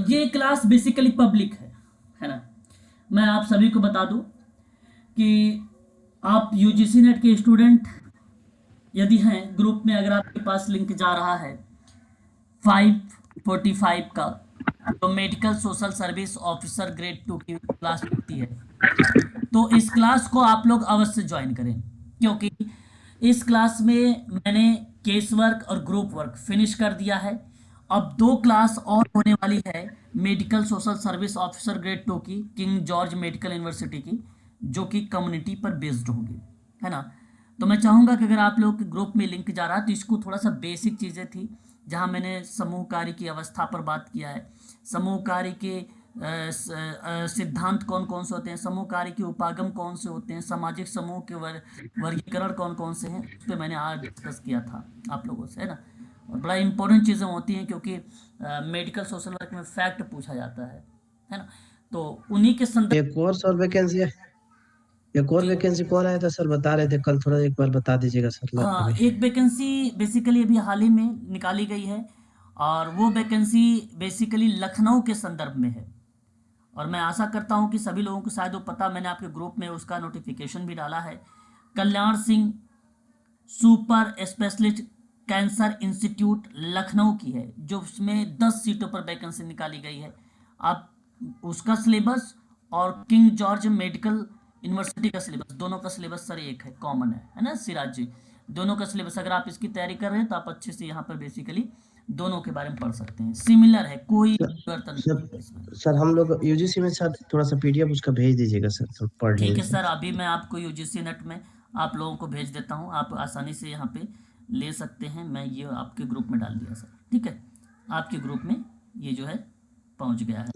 ये class basically public है ना। मैं आप सभी को बता दूं कि आप यूजीसी नेट के स्टूडेंट यदि हैं ग्रुप में, अगर आपके पास लिंक जा रहा है 545 का, जो medical social service officer grade 2 की क्लास होती है, तो इस क्लास को आप लोग अवश्य ज्वाइन करें, क्योंकि इस क्लास में मैंने केस वर्क और ग्रुप वर्क फिनिश कर दिया है। अब दो क्लास और होने वाली है medical social service officer grade 2 की, किंग जॉर्ज मेडिकल यूनिवर्सिटी की, जो कि कम्युनिटी पर बेस्ड होगी, है ना। तो मैं चाहूँगा कि अगर आप लोग के ग्रुप में लिंक जा रहा है तो इसको थोड़ा सा बेसिक चीज़ें थी, जहाँ मैंने समूह कार्य की अवस्था पर बात किया है, समूह कार्य के सिद्धांत कौन कौन से होते हैं, समूह कार्य के उपागम कौन से होते हैं, सामाजिक समूह के वर्गीकरण कौन कौन से हैं, उस पर मैंने आज डिस्कस किया था आप लोगों से, है ना। और बड़ा इंपॉर्टेंट चीज़ें होती हैं, क्योंकि मेडिकल सोशल वर्क में फैक्ट पूछा जाता है ना। तो उन्हीं के संदर्भ। एक और सर वैकेंसी है, एक और जी वैकेंसी कौन आया था सर, बता रहे थे कल, थोड़ा एक बार बता दीजिएगा सर हाँ, अभी। एक वैकेंसी बेसिकली अभी हाल ही में निकाली गई है, और वो वैकेंसी बेसिकली लखनऊ के संदर्भ में है। और मैं आशा करता हूं कि सभी लोगों को शायद वो पता, मैंने आपके ग्रुप में उसका नोटिफिकेशन भी डाला है। Kalyan Singh super specialist cancer institute Lucknow की है, जो उसमें 10 सीटों पर वैकेंसी निकाली गई है। आप उसका सिलेबस और किंग जॉर्ज मेडिकल यूनिवर्सिटी का सिलेबस, दोनों का सिलेबस सर एक है, कॉमन है ना सिराज जी। दोनों का सिलेबस अगर आप इसकी तैयारी कर रहे हैं तो आप अच्छे से यहाँ पर बेसिकली दोनों के बारे में पढ़ सकते हैं, सिमिलर है, कोई सर परिवर्तन सर, नहीं है इसमें। सर हम लोग यूजीसी में सर थोड़ा सा पीडीएफ उसका भेज दीजिएगा सर, तो पढ़ ठीक लेंगे है सर। सर, अभी मैं आपको यूजीसी नेट में आप लोगों को भेज देता हूँ, आप आसानी से यहाँ पे ले सकते हैं। मैं ये आपके ग्रुप में डाल दिया सर, ठीक है, आपके ग्रुप में ये जो है पहुँच गया है।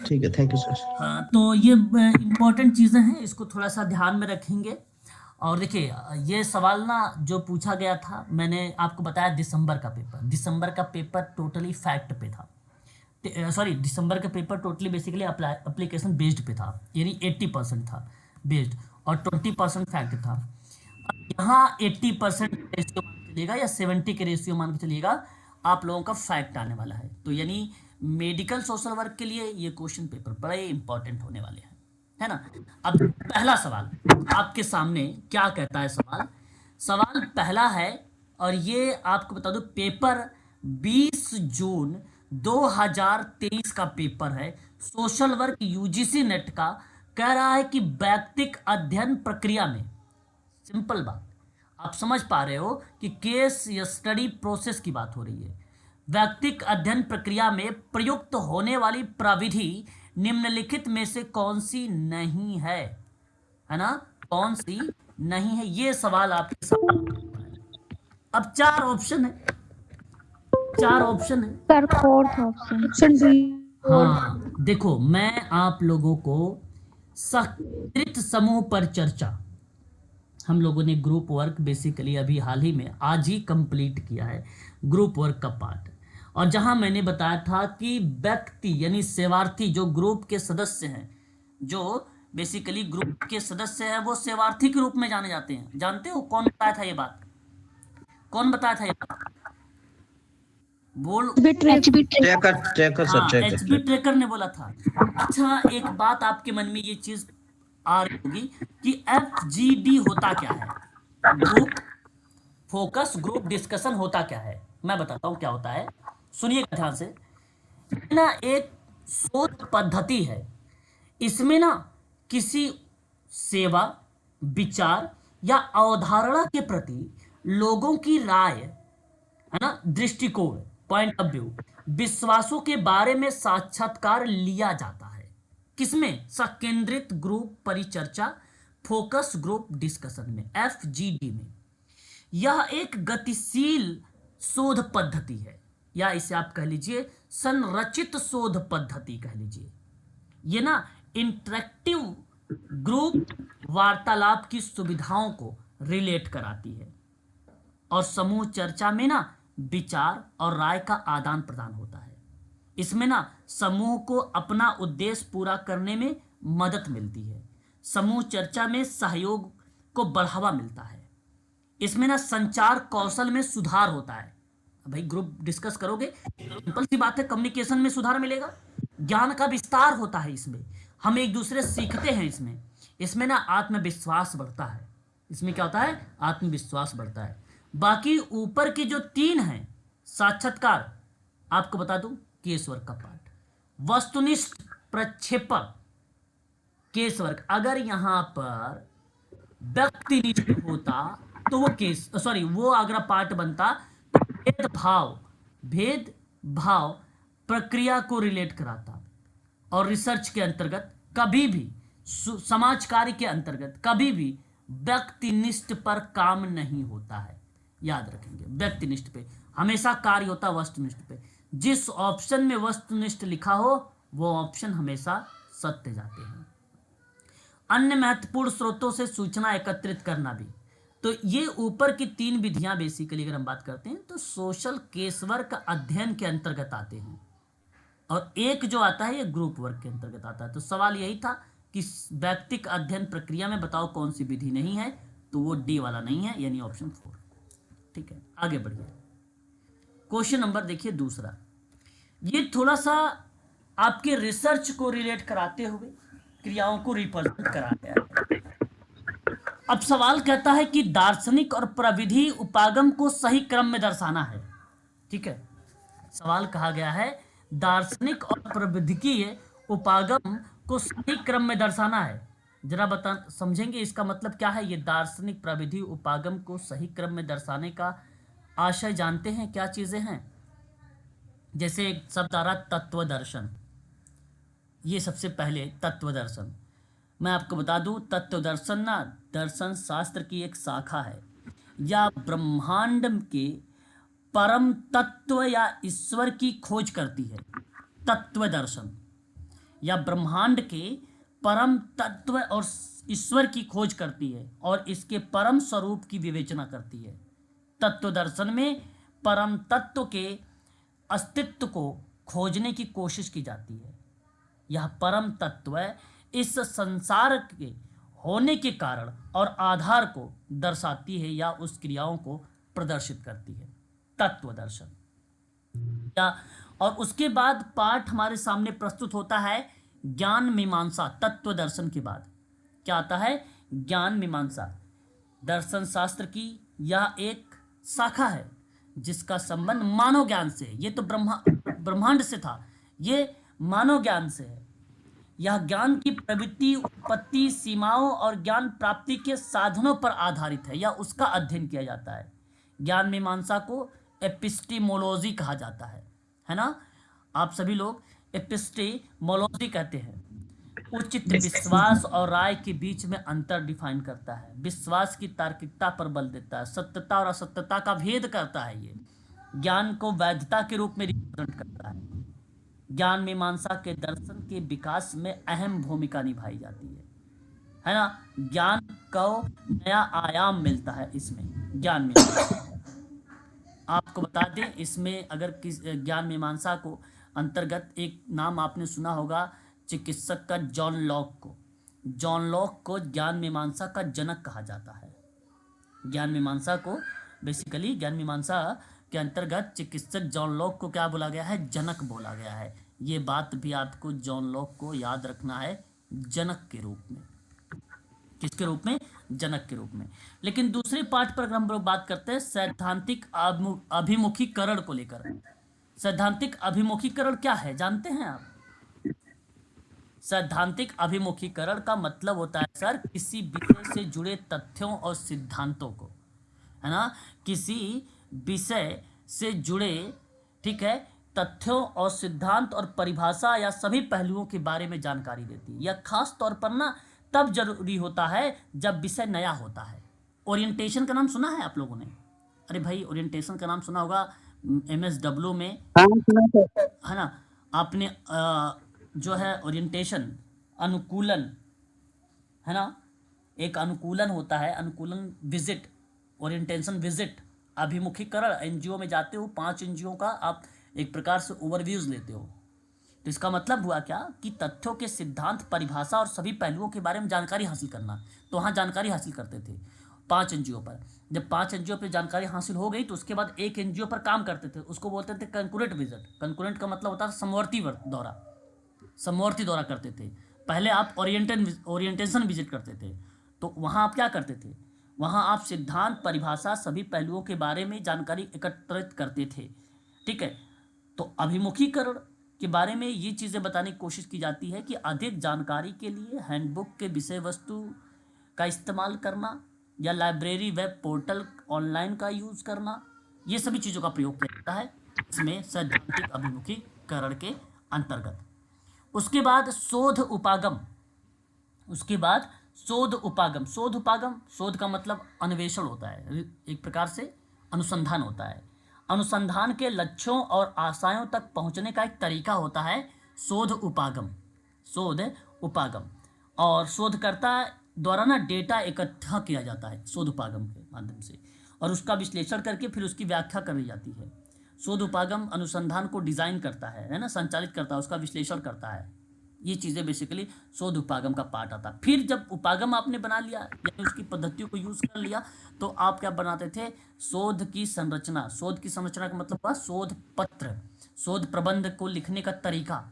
ठीक है, थैंक यू सर। हाँ, तो ये इम्पोर्टेंट चीज़ें हैं, इसको थोड़ा सा ध्यान में रखेंगे। और देखिए, ये सवाल ना जो पूछा गया था, मैंने आपको बताया दिसंबर का पेपर, दिसंबर का पेपर टोटली फैक्ट पे था, सॉरी दिसंबर का paper totally basically application based पे था, यानी 80% था बेस्ड और 20% फैक्ट था। यहाँ 80% रेशियो मान के चलिएगा या 70 के रेशियो मान के चलिएगा, आप लोगों का फैक्ट आने वाला है। तो यानी मेडिकल सोशल वर्क के लिए ये क्वेश्चन पेपर बड़े इंपॉर्टेंट होने वाले हैं, है ना। अब पहला सवाल आपके सामने क्या कहता है, सवाल सवाल पहला है, और ये आपको बता दो पेपर 20 जून 2023 का पेपर है, सोशल वर्क यूजीसी नेट का। कह रहा है कि वैयक्तिक अध्ययन प्रक्रिया में, सिंपल बात, आप समझ पा रहे हो कि केस या स्टडी प्रोसेस की बात हो रही है। वैयक्तिक अध्ययन प्रक्रिया में प्रयुक्त होने वाली प्रविधि निम्नलिखित में से कौन सी नहीं है ना, कौन सी नहीं है, ये सवाल आपके सामने। अब चार ऑप्शन है, चार ऑप्शन है। Sir fourth option. Option D. हाँ देखो, मैं आप लोगों को सकृत समूह पर चर्चा, हम लोगों ने ग्रुप वर्क बेसिकली अभी हाल ही में आज ही कंप्लीट किया है ग्रुप वर्क का पार्ट, और जहां मैंने बताया था कि व्यक्ति यानी सेवार्थी जो ग्रुप के सदस्य हैं, जो बेसिकली ग्रुप के सदस्य हैं, वो सेवार्थी के रूप में जाने जाते हैं। जानते हो कौन बताया था ये बात, कौन बताया था ये बात, बोल। एचबी ट्रैकर ट्रैकर सर, हाँ, ट्रैकर एचबी ट्रैकर। ट्रेकर ने बोला था। अच्छा, एक बात आपके मन में ये चीज आ रही होगी कि एफजीडी होता क्या है, ग्रुप फोकस ग्रुप डिस्कशन होता क्या है। मैं बताता हूं क्या होता है, सुनिएगा ध्यान से। ये ना एक शोध पद्धति है, इसमें ना किसी सेवा, विचार या अवधारणा के प्रति लोगों की राय, है ना, दृष्टिकोण, पॉइंट ऑफ व्यू, विश्वासों के बारे में साक्षात्कार लिया जाता है। किसमें, संकेंद्रित ग्रुप परिचर्चा, फोकस ग्रुप डिस्कशन में, एफजीडी में। यह एक गतिशील शोध पद्धति है, या इसे आप कह लीजिए संरचित शोध पद्धति कह लीजिए। ये ना इंटरेक्टिव ग्रुप वार्तालाप की सुविधाओं को रिलेट कराती है, और समूह चर्चा में ना विचार और राय का आदान प्रदान होता है। इसमें ना समूह को अपना उद्देश्य पूरा करने में मदद मिलती है, समूह चर्चा में सहयोग को बढ़ावा मिलता है, इसमें ना संचार कौशल में सुधार होता है। भाई ग्रुप डिस्कस करोगे, सिंपल सी बात है, कम्युनिकेशन में सुधार मिलेगा, ज्ञान का विस्तार होता है इसमें, हम एक दूसरे से सीखते हैं इसमें। इसमें ना आत्मविश्वास बढ़ता है। इसमें क्या होता है? आत्मविश्वास बढ़ता है। बाकी ऊपर की जो 3 हैं, साक्षात्कार, आपको बता दूं, केस वर्क का पार्ट, वस्तुनिष्ठ प्रक्षेपण, केस वर्क। अगर यहां पर व्यक्तिनिष्ठ होता तो वो केस, सॉरी, वो अगर पार्ट बनता तो भेदभाव, भेदभाव प्रक्रिया को रिलेट कराता। और रिसर्च के अंतर्गत कभी भी, समाज कार्य के अंतर्गत कभी भी व्यक्तिनिष्ठ पर काम नहीं होता है। याद रखेंगे, व्यक्तिनिष्ठ पे हमेशा कार्य होता है, वस्तुनिष्ठ पे। जिस ऑप्शन में वस्तुनिष्ठ लिखा हो वो ऑप्शन हमेशा सत्य जाते हैं। अन्य महत्वपूर्ण स्रोतों से सूचना एकत्रित करना भी, तो ये ऊपर की 3 विधियां बेसिकली अगर हम बात करते हैं तो सोशल केस वर्क अध्ययन के अंतर्गत आते हैं, और एक जो आता है ये ग्रुप वर्क के अंतर्गत आता है। तो सवाल यही था कि व्यक्तिक अध्ययन प्रक्रिया में बताओ कौन सी विधि नहीं है, तो वो डी वाला नहीं है, यानी ऑप्शन 4। ठीक है, आगे बढ़िए। क्वेश्चन नंबर देखिए दूसरा, ये थोड़ा सा आपके रिसर्च को रिलेट कराते हुए क्रियाओं को रिप्रेजेंट करा गया है। अब सवाल कहता है कि दार्शनिक और प्रविधि उपागम को सही क्रम में दर्शाना है। ठीक है, सवाल कहा गया है दार्शनिक और प्रविधिकीय उपागम को सही क्रम में दर्शाना है। जरा बता, समझेंगे इसका मतलब क्या है? ये दार्शनिक प्रविधि उपागम को सही क्रम में दर्शाने का आशय जानते हैं क्या चीजें हैं? जैसे एक शब्द आ रहा तत्व दर्शन, ये सबसे पहले तत्व दर्शन। मैं आपको बता दूं, तत्व दर्शन ना दर्शन शास्त्र की एक शाखा है, या ब्रह्मांड के परम तत्व या ईश्वर की खोज करती है। तत्व दर्शन या ब्रह्मांड के परम तत्व और ईश्वर की खोज करती है और इसके परम स्वरूप की विवेचना करती है। तत्व दर्शन में परम तत्व के अस्तित्व को खोजने की कोशिश की जाती है। यह परम तत्व इस संसार के होने के कारण और आधार को दर्शाती है या उस क्रियाओं को प्रदर्शित करती है, तत्व दर्शन। या और उसके बाद पाठ हमारे सामने प्रस्तुत होता है ज्ञान मीमांसा। तत्व दर्शन के बाद क्या आता है? ज्ञान मीमांसा। दर्शन शास्त्र की यह एक शाखा है जिसका संबंध मानव ज्ञान से है। ये तो ब्रह्मांड से था, ये मानव ज्ञान से है। यह ज्ञान की प्रवृत्ति, उत्पत्ति, सीमाओं और ज्ञान प्राप्ति के साधनों पर आधारित है या उसका अध्ययन किया जाता है। ज्ञान मीमांसा को एपिस्टीमोलॉजी कहा जाता है ना? आप सभी लोग एपिस्टीमोलॉजी कहते हैं। उचित विश्वास और राय के बीच में अंतर डिफाइन करता है, विश्वास की तार्किकता पर बल देता है, सत्यता और असत्यता का भेद करता है। ये ज्ञान को वैधता के रूप में रिप्रेजेंट करता है। ज्ञान मीमांसा के दर्शन के विकास में अहम भूमिका निभाई जाती है ना? ज्ञान को नया आयाम मिलता है इसमें, ज्ञान मीमांसा। आपको बता दें, इसमें अगर किस ज्ञान मीमांसा को अंतर्गत एक नाम आपने सुना होगा चिकित्सक का, जॉन लॉक को। जॉन लॉक को ज्ञान मीमांसा का जनक कहा जाता है। ज्ञान मीमांसा को बेसिकली, ज्ञान मीमांसा के अंतर्गत चिकित्सक जॉन लॉक को क्या बोला गया है? जनक बोला गया है। ये बात भी आपको जॉन लॉक को याद रखना है, जनक के रूप में। किसके रूप में? जनक के रूप में। लेकिन दूसरे पार्ट पर हम लोग बात करते हैं सैद्धांतिक अभिमुखीकरण को लेकर। सैद्धांतिक अभिमुखीकरण क्या है जानते हैं आप? सैद्धांतिक अभिमुखीकरण का मतलब होता है सर, किसी विषय से जुड़े तथ्यों और सिद्धांतों को, है ना, किसी विषय से जुड़े, ठीक है, तथ्यों और सिद्धांत और परिभाषा या सभी पहलुओं के बारे में जानकारी देती है। यह खास तौर पर ना तब जरूरी होता है जब विषय नया होता है। ओरिएंटेशन का नाम सुना है आप लोगों ने? अरे भाई, ओरिएंटेशन का नाम सुना होगा MSW में, है ना? आपने जो है ओरिएंटेशन, अनुकूलन, है ना, एक अनुकूलन होता है, अनुकूलन विजिट, ओरिएंटेशन विजिट, अभिमुखीकरण। एनजीओ में जाते हो, 5 एनजीओ का आप एक प्रकार से ओवरव्यूज लेते हो। तो इसका मतलब हुआ क्या कि तथ्यों के सिद्धांत, परिभाषा और सभी पहलुओं के बारे में जानकारी हासिल करना। तो वहाँ जानकारी हासिल करते थे 5 एनजीओ पर। जब 5 एनजीओ पर जानकारी हासिल हो गई तो उसके बाद एक एनजीओ पर काम करते थे, उसको बोलते थे कंकुरेंट विजिट। कंकुरेंट का मतलब होता है समवर्ती दौरा, समवर्ती दौरा करते थे। पहले आप ओरिएंटेशन विजिट करते थे, तो वहाँ आप क्या करते थे, वहाँ आप सिद्धांत, परिभाषा, सभी पहलुओं के बारे में जानकारी एकत्रित करते थे। ठीक है, तो अभिमुखीकरण के बारे में ये चीज़ें बताने की कोशिश की जाती है कि अधिक जानकारी के लिए हैंडबुक के विषय वस्तु का इस्तेमाल करना या लाइब्रेरी वेब पोर्टल ऑनलाइन का यूज़ करना, ये सभी चीज़ों का प्रयोग किया जाता है इसमें सैद्धांतिक अभिमुखीकरण के अंतर्गत। उसके बाद शोध उपागम, उसके बाद शोध उपागम। शोध उपागम, शोध का मतलब अन्वेषण होता है, एक प्रकार से अनुसंधान होता है। अनुसंधान के लक्ष्यों और आशयों तक पहुंचने का एक तरीका होता है शोध उपागम। शोध उपागम, और शोधकर्ता द्वारा ना डेटा इकट्ठा किया जाता है शोध उपागम के माध्यम से, और उसका विश्लेषण करके फिर उसकी व्याख्या करी जाती है। शोध उपागम अनुसंधान को डिजाइन करता है ना, संचालित करता है, उसका विश्लेषण करता है। ये चीज़ें बेसिकली शोध उपागम का पार्ट आता है। फिर जब उपागम आपने बना लिया यानी उसकी पद्धतियों को यूज कर लिया, तो आप क्या बनाते थे, शोध की संरचना। शोध की संरचना का मतलब हुआ शोध पत्र, शोध प्रबंध को लिखने का तरीका,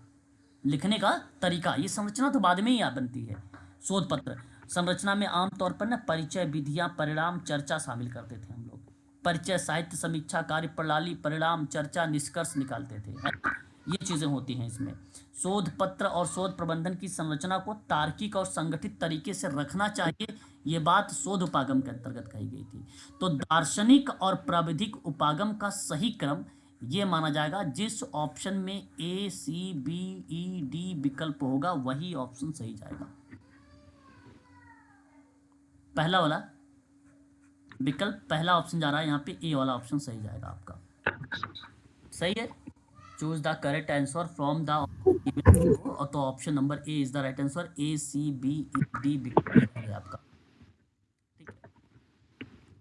लिखने का तरीका। ये संरचना तो बाद में ही बनती है। शोध पत्र संरचना में आमतौर पर ना परिचय, विधियां, परिणाम, चर्चा शामिल करते थे हम लोग। परिचय, साहित्य समीक्षा, कार्य प्रणाली, परिणाम, चर्चा, निष्कर्ष निकालते थे। ये चीजें होती हैं इसमें। शोध पत्र और शोध प्रबंधन की संरचना को तार्किक और संगठित तरीके से रखना चाहिए, ये बात शोध उपागम के अंतर्गत कही गई थी। तो दार्शनिक और प्राविधिक उपागम का सही क्रम ये माना जाएगा, जिस ऑप्शन में ए, सी, बी, ई, डी विकल्प होगा वही ऑप्शन सही जाएगा। पहला वाला विकल्प, पहला ऑप्शन जा रहा है यहाँ पे, ए वाला ऑप्शन सही जाएगा आपका। सही है, choose the correct answer from the, तो option number A is the right answer. A, C, B, E, D विकल्प है आपका। ठीक है,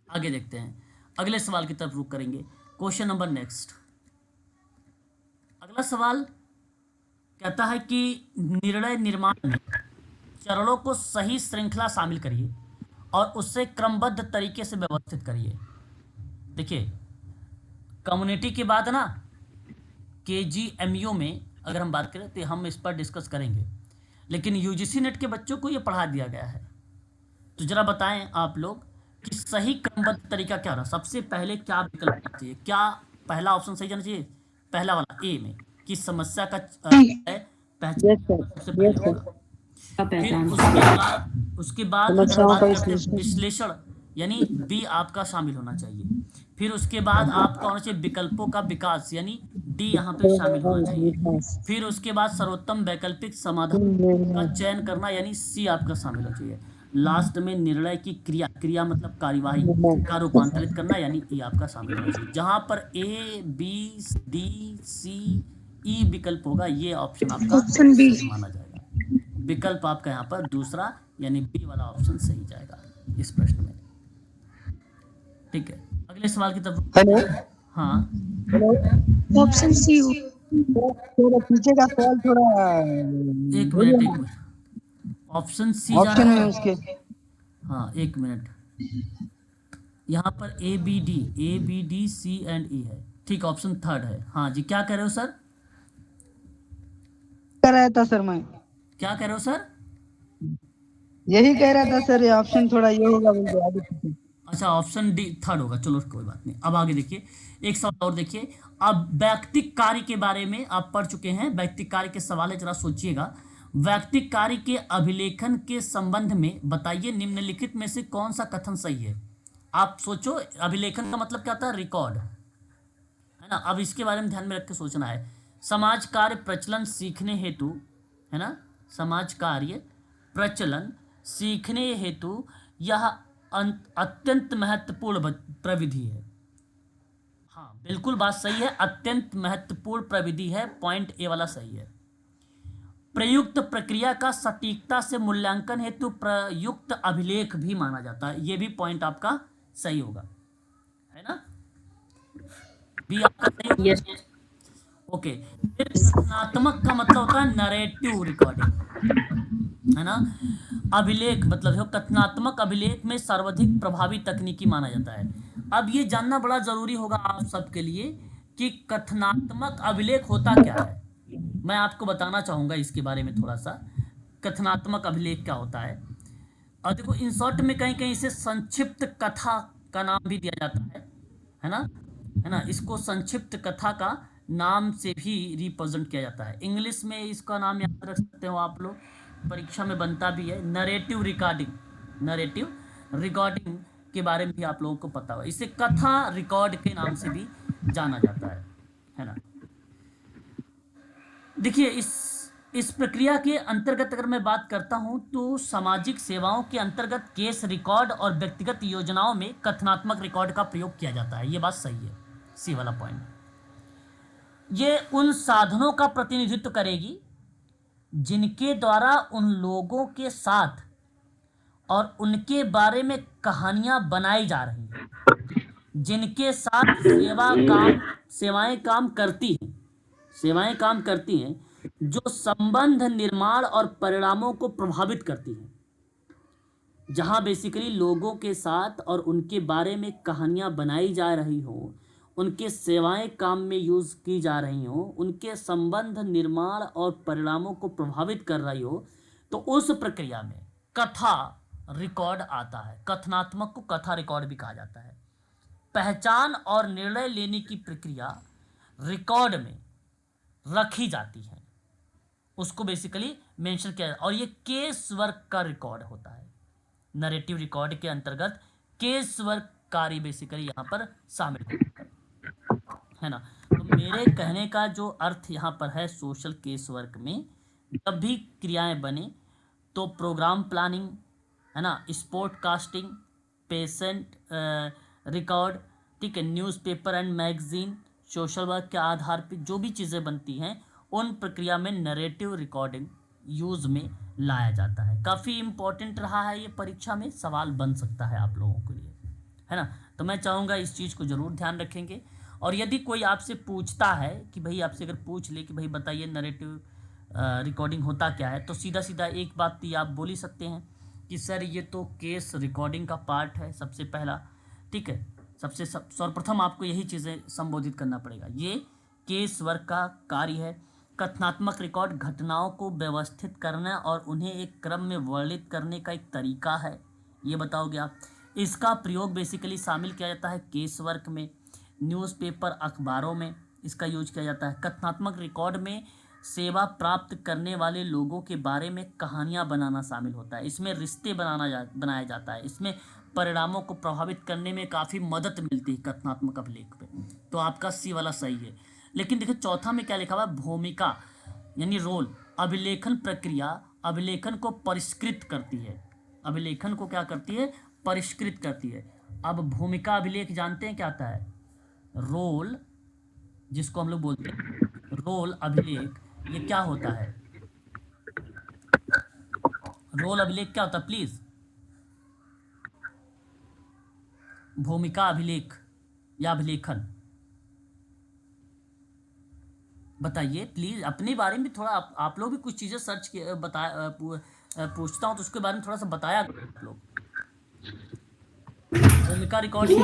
आगे देखते हैं, अगले सवाल की तरफ रुख करेंगे। क्वेश्चन नंबर नेक्स्ट, अगला सवाल कहता है कि निर्णय निर्माण में चरणों को सही श्रृंखला शामिल करिए और उससे क्रमबद्ध तरीके से व्यवस्थित करिए। देखिए, कम्युनिटी के बाद ना KGMU में अगर हम बात करें तो हम इस पर डिस्कस करेंगे, लेकिन UGC नेट के बच्चों को ये पढ़ा दिया गया है। तो जरा बताएं आप लोग कि सही क्रमबद्ध तरीका क्या रहा। सबसे पहले क्या विकल्प होना चाहिए, क्या पहला ऑप्शन सही जाना चाहिए, पहला वाला ए में, कि समस्या का पहचान सबसे पहले होगा। फिर उसके बाद अगर बात करते हैं विश्लेषण, यानी बी आपका शामिल होना चाहिए। फिर उसके बाद आपका होना चाहिए विकल्पों का विकास, यानी डी यहाँ पे शामिल होना चाहिए। फिर उसके बाद सर्वोत्तम वैकल्पिक समाधान का चयन करना, यानी सी आपका शामिल होना चाहिए। लास्ट में निर्णय की क्रिया, क्रिया मतलब कार्यवाही का रूपांतरित करना, यानी ई आपका शामिल होना चाहिए। जहां पर ए, बी, डी, सी, ई विकल्प होगा, ये ऑप्शन आपका सही माना जाएगा। विकल्प आपका यहाँ पर दूसरा यानी बी वाला ऑप्शन सही जाएगा इस प्रश्न में। ठीक है, अगले सवाल की तरफ। हेलो, हाँ, ऑप्शन सी। थोड़ा पीछे का सवाल थोड़ा, एक मिनट, ऑप्शन सी जा ऑप्शन रहा में है। उसके, हाँ एक मिनट, यहाँ पर A B D C and E है। ठीक, ऑप्शन थर्ड है। हाँ जी, क्या कह रहे हो सर, कह रहा था सर, मैं क्या कह रहे हो सर? यही कह रहा था सर, ये ऑप्शन थोड़ा ये होगा बोल के आगे पीछे। अच्छा, ऑप्शन डी थर्ड होगा, चलो कोई बात नहीं। अब आगे देखिए, एक सवाल और देखिए। अब व्यक्तिक कार्य के बारे में आप पढ़ चुके हैं, व्यक्तिक कार्य के सवाल है, जरा सोचिएगा। व्यक्तिक कार्य के अभिलेखन के संबंध में बताइए निम्नलिखित में से कौन सा कथन सही है। आप सोचो, अभिलेखन का मतलब क्या होता है, रिकॉर्ड, है ना। अब इसके बारे में ध्यान में रख के सोचना है। समाज कार्य प्रचलन सीखने हेतु, है ना, समाज कार्य प्रचलन सीखने हेतु यह अत्यंत महत्वपूर्ण प्रविधि है। हाँ बिल्कुल बात सही है, अत्यंत महत्वपूर्ण प्रविधि है, पॉइंट ए वाला सही है। प्रयुक्त प्रक्रिया का सटीकता से मूल्यांकन हेतु प्रयुक्त अभिलेख भी माना जाता है, ये भी पॉइंट आपका सही होगा, है ना, भी आपका सही होगा। ओके, कथनात्मक का मतलब होता है नरेटिव रिकॉर्डिंग, है ना। अभिलेख मतलब जो कथनात्मक अभिलेख में सर्वाधिक प्रभावी तकनीकी माना जाता है। अब ये जानना बड़ा जरूरी होगा आप सबके लिए कि कथनात्मक अभिलेख होता क्या है। मैं आपको बताना चाहूँगा इसके बारे में थोड़ा सा, कथनात्मक अभिलेख क्या होता है। और देखो इन शॉर्ट में कहीं कहीं इसे संक्षिप्त कथा का नाम भी दिया जाता है ना, है ना, इसको संक्षिप्त कथा का नाम से भी रिप्रेजेंट किया जाता है। इंग्लिश में इसका नाम याद रख सकते हो आप लोग, परीक्षा में बनता भी है, नरेटिव रिकॉर्डिंग। नरेटिव रिकॉर्डिंग के बारे में भी आप लोगों को पता होगा, इसे कथा रिकॉर्ड के नाम से भी जाना जाता है ना। देखिए इस प्रक्रिया के अंतर्गत अगर मैं बात करता हूं तो सामाजिक सेवाओं के अंतर्गत केस रिकॉर्ड और व्यक्तिगत योजनाओं में कथनात्मक रिकॉर्ड का प्रयोग किया जाता है। ये बात सही है, सी वाला पॉइंट। ये उन साधनों का प्रतिनिधित्व करेगी जिनके द्वारा उन लोगों के साथ और उनके बारे में कहानियां बनाई जा रही हैं, जिनके साथ सेवाएं काम करती हैं, जो संबंध निर्माण और परिणामों को प्रभावित करती हैं। जहां बेसिकली लोगों के साथ और उनके बारे में कहानियां बनाई जा रही हो, उनके सेवाएं काम में यूज की जा रही हो, उनके संबंध निर्माण और परिणामों को प्रभावित कर रही हो, तो उस प्रक्रिया में कथा रिकॉर्ड आता है। कथनात्मक को कथा रिकॉर्ड भी कहा जाता है। पहचान और निर्णय लेने की प्रक्रिया रिकॉर्ड में रखी जाती है, उसको बेसिकली मेंशन किया जाता है। और ये केस वर्क का रिकॉर्ड होता है। नरेटिव रिकॉर्ड के अंतर्गत केस वर्क कार्य बेसिकली यहाँ पर शामिल है ना। तो मेरे कहने का जो अर्थ यहाँ पर है, सोशल केस वर्क में जब भी क्रियाएं बने तो प्रोग्राम प्लानिंग, है ना, स्पोर्ट कास्टिंग, पेशेंट रिकॉर्ड, ठीक है, newspaper and magazine, social work के आधार पर जो भी चीज़ें बनती हैं उन प्रक्रिया में नरेटिव रिकॉर्डिंग यूज़ में लाया जाता है। काफ़ी इम्पोर्टेंट रहा है ये, परीक्षा में सवाल बन सकता है आप लोगों के लिए, है ना। तो मैं चाहूँगा इस चीज़ को ज़रूर ध्यान रखेंगे। और यदि कोई आपसे पूछता है कि भाई, आपसे अगर पूछ ले कि भाई बताइए नरेटिव रिकॉर्डिंग होता क्या है, तो सीधा सीधा एक बात तो आप बोल ही सकते हैं कि सर ये तो केस रिकॉर्डिंग का पार्ट है सबसे पहला, ठीक है। सर्वप्रथम आपको यही चीज़ें संबोधित करना पड़ेगा। ये केस वर्क का कार्य है। कथनात्मक रिकॉर्ड घटनाओं को व्यवस्थित करना और उन्हें एक क्रम में वर्णित करने का एक तरीका है, ये बताओगे आप। इसका प्रयोग बेसिकली शामिल किया जाता है केस वर्क में, न्यूज़पेपर अखबारों में इसका यूज किया जाता है। कथनात्मक रिकॉर्ड में सेवा प्राप्त करने वाले लोगों के बारे में कहानियां बनाना शामिल होता है। इसमें रिश्ते बनाया जाता है। इसमें परिणामों को प्रभावित करने में काफ़ी मदद मिलती है कथनात्मक अभिलेख पे। तो आपका सी वाला सही है। लेकिन देखिए चौथा में क्या लिखा हुआ है, भूमिका यानी रोल। अभिलेखन प्रक्रिया अभिलेखन को परिष्कृत करती है। अभिलेखन को क्या करती है, परिष्कृत करती है। अब भूमिका अभिलेख जानते हैं क्या आता है, रोल, जिसको हम लोग बोलते हैं रोल अभिलेख, ये क्या होता है, रोल अभिलेख क्या होता है प्लीज, भूमिका अभिलेख या अभिलेखन बताइए प्लीज। अपने बारे में थोड़ा आप लोग भी कुछ चीजें सर्च किए पूछता हूँ तो उसके बारे में थोड़ा सा बताया आप लोग। भूमिका रिकॉर्डिंग,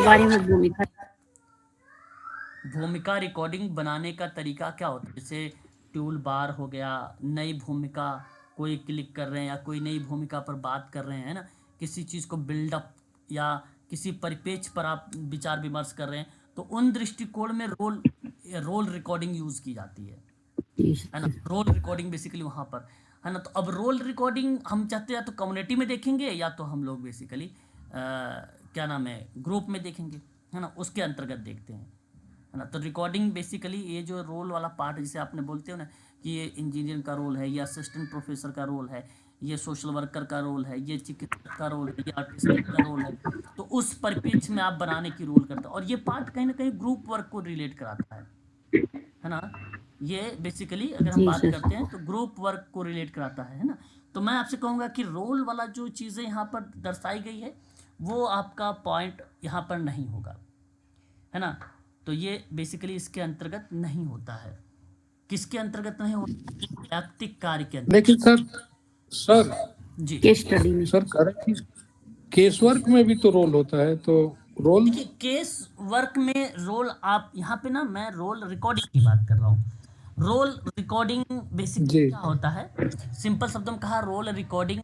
भूमिका रिकॉर्डिंग बनाने का तरीका क्या होता है, जैसे टूल बार हो गया, नई भूमिका कोई क्लिक कर रहे हैं या कोई नई भूमिका पर बात कर रहे हैं, ना, किसी चीज़ को बिल्डअप या किसी परिपेक्ष पर आप विचार विमर्श कर रहे हैं, तो उन दृष्टिकोण में रोल रिकॉर्डिंग यूज़ की जाती है ना। रोल रिकॉर्डिंग बेसिकली वहाँ पर, है ना। तो अब रोल रिकॉर्डिंग हम चाहते हैं या तो कम्युनिटी में देखेंगे या तो हम लोग बेसिकली क्या नाम है ग्रुप में देखेंगे, है ना, उसके अंतर्गत देखते हैं, है ना। तो रिकॉर्डिंग बेसिकली ये जो रोल वाला पार्ट जिसे आपने बोलते हो ना कि ये इंजीनियर का रोल है, ये असिस्टेंट प्रोफेसर का रोल है, ये सोशल वर्कर का रोल है, ये चिकित्सक का रोल है, ये आर्टिस्ट का रोल है, तो उस परिप्रेक्ष्य में आप बनाने की रोल करते हो। और ये पार्ट कहीं ना कहीं ग्रुप वर्क को रिलेट कराता है ना। ये बेसिकली अगर हम बात करते हैं तो ग्रुप वर्क को रिलेट कराता है ना। तो मैं आपसे कहूँगा कि रोल वाला जो चीज़ें यहाँ पर दर्शाई गई है वो आपका पॉइंट यहाँ पर नहीं होगा, है ना। तो ये बेसिकली इसके अंतर्गत नहीं होता है। किसके अंतर्गत नहीं होता, वैयक्तिक कार्य के अंतर्गत। लेकिन सर जी केस स्टडी में सर केस वर्क में भी तो रोल होता है, तो रोल देखिए केस वर्क में रोल आप यहाँ पे ना, मैं रोल रिकॉर्डिंग की बात कर रहा हूँ। रोल रिकॉर्डिंग बेसिकली जी क्या होता है? सिंपल शब्दों में कहा, रोल रिकॉर्डिंग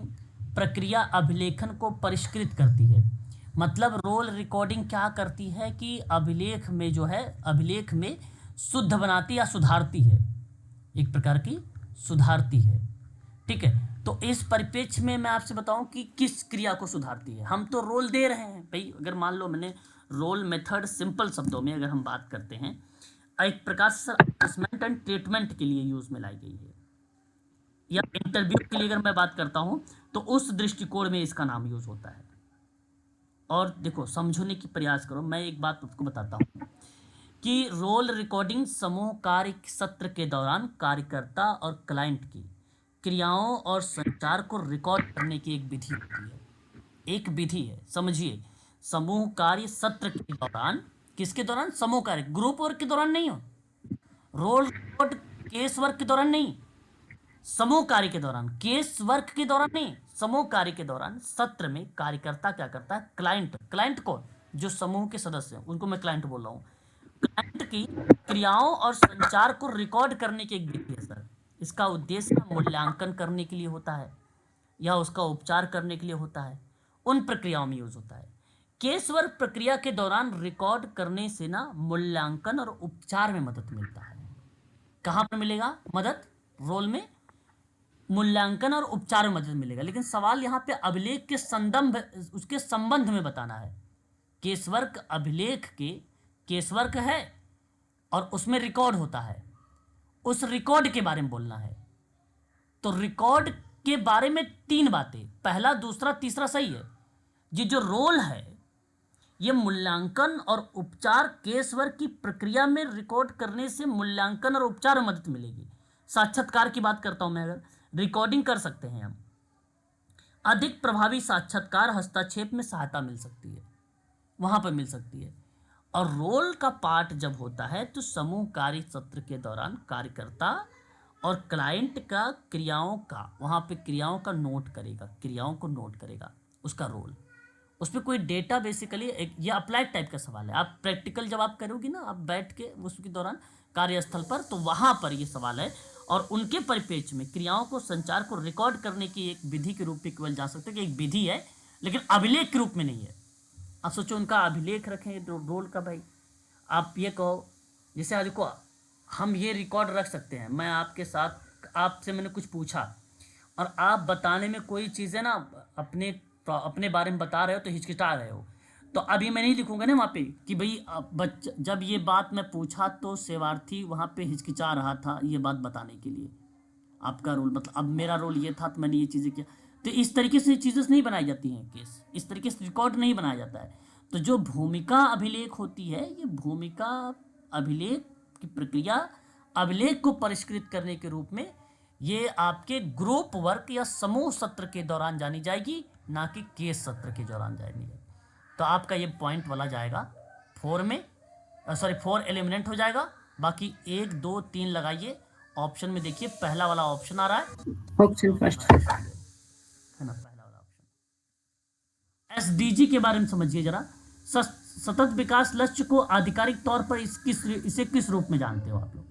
प्रक्रिया अभिलेखन को परिष्कृत करती है। मतलब रोल रिकॉर्डिंग क्या करती है कि अभिलेख में जो है, अभिलेख में शुद्ध बनाती या सुधारती है, एक प्रकार की सुधारती है। ठीक है, तो इस परिप्रेक्ष्य में मैं आपसे बताऊं कि किस क्रिया को सुधारती है। हम तो रोल दे रहे हैं भाई, अगर मान लो मैंने रोल मेथड सिंपल शब्दों में अगर हम बात करते हैं, एक प्रकार से असेसमेंट एंड ट्रीटमेंट के लिए यूज में लाई गई है, या इंटरव्यू के लिए अगर मैं बात करता हूं तो उस दृष्टिकोण में इसका नाम यूज होता है। और देखो, समझने की प्रयास करो, मैं एक बात आपको बताता हूं कि रोल रिकॉर्डिंग समूह कार्य सत्र के दौरान कार्यकर्ता और क्लाइंट की क्रियाओं और संचार को रिकॉर्ड करने की एक विधि होती है। एक विधि है, समझिए। समूह कार्य सत्र के दौरान, किसके दौरान? समूह कार्य, ग्रुप वर्क के दौरान नहीं हो, रोल रिकॉर्ड केस वर्क के दौरान नहीं, समूह कार्य के दौरान, केस वर्क के दौरान नहीं, समूह कार्य के दौरान सत्र में कार्यकर्ता क्या करता है? क्लाइंट, क्लाइंट कौन? जो समूह के सदस्य हैं उनको मैं क्लाइंट बोल रहा हूँ। क्लाइंट की क्रियाओं और संचार को रिकॉर्ड करने की एक विधि है सर। इसका उद्देश्य मूल्यांकन करने के लिए होता है या उसका उपचार करने के लिए होता है, उन प्रक्रियाओं में यूज होता है। केस वर्क प्रक्रिया के दौरान रिकॉर्ड करने से ना मूल्यांकन और उपचार में मदद मिलता है। कहाँ पर मिलेगा मदद? रोल में मूल्यांकन और उपचार में मदद मिलेगा। लेकिन सवाल यहाँ पे अभिलेख के संदर्भ, उसके संबंध में बताना है। केसवर्क अभिलेख के, केसवर्क है और उसमें रिकॉर्ड होता है, उस रिकॉर्ड के बारे में बोलना है। तो रिकॉर्ड के बारे में तीन बातें, पहला दूसरा तीसरा सही है। ये जो रोल है ये मूल्यांकन और उपचार, केस वर्क की प्रक्रिया में रिकॉर्ड करने से मूल्यांकन और उपचार में मदद मिलेगी। साक्षात्कार की बात करता हूं मैं, अगर रिकॉर्डिंग कर सकते हैं हम, अधिक प्रभावी साक्षात्कार हस्तक्षेप में सहायता मिल सकती है, वहां पर मिल सकती है। और रोल का पार्ट जब होता है तो समूह कार्य सत्र के दौरान कार्यकर्ता और क्लाइंट का क्रियाओं का, वहां पे क्रियाओं का नोट करेगा, क्रियाओं को नोट करेगा, उसका रोल, उस पर कोई डेटा बेसिकली एक, ये अप्लाइड टाइप का सवाल है। आप प्रैक्टिकल जब आप करोगे ना, आप बैठ के उसके दौरान कार्यस्थल पर, तो वहाँ पर ये सवाल है। और उनके परिप्रेक्ष्य में क्रियाओं को, संचार को रिकॉर्ड करने की एक विधि के रूप में केवल जा सकते हैं कि एक विधि है, लेकिन अभिलेख के रूप में नहीं है। आप सोचो उनका अभिलेख रखें रोल का भाई। आप ये कहो, जैसे आज को हम ये रिकॉर्ड रख सकते हैं, मैं आपके साथ, आपसे मैंने कुछ पूछा और आप बताने में कोई चीज़ें ना अपने बारे में बता रहे हो तो हिचकिचा रहे हो, तो अभी मैं नहीं लिखूंगा ना वहाँ पे कि भाई जब ये बात मैं पूछा तो सेवार्थी वहाँ पे हिचकिचा रहा था ये बात बताने के लिए। आपका रोल, मतलब अब मेरा रोल ये था तो मैंने ये चीज़ें किया। तो इस तरीके से चीज़ें नहीं बनाई जाती हैं, केस इस तरीके से रिकॉर्ड नहीं बनाया जाता है। तो जो भूमिका अभिलेख होती है, ये भूमिका अभिलेख की प्रक्रिया अभिलेख को परिष्कृत करने के रूप में ये आपके ग्रुप वर्क या समूह सत्र के दौरान जानी जाएगी, ना कि केस सत्र के दौरान जानी जाएगी। तो आपका ये पॉइंट वाला जाएगा 4 में, सॉरी 4 एलिमिनेट हो जाएगा। बाकी 1 2 3 लगाइए, ऑप्शन में देखिए पहला वाला ऑप्शन आ रहा है, ऑप्शन फर्स्ट। है ना, पहला वाला ऑप्शन। एसडीजी के बारे में समझिए जरा। सतत विकास लक्ष्य को आधिकारिक तौर पर इसे किस रूप में जानते हो आप लोग,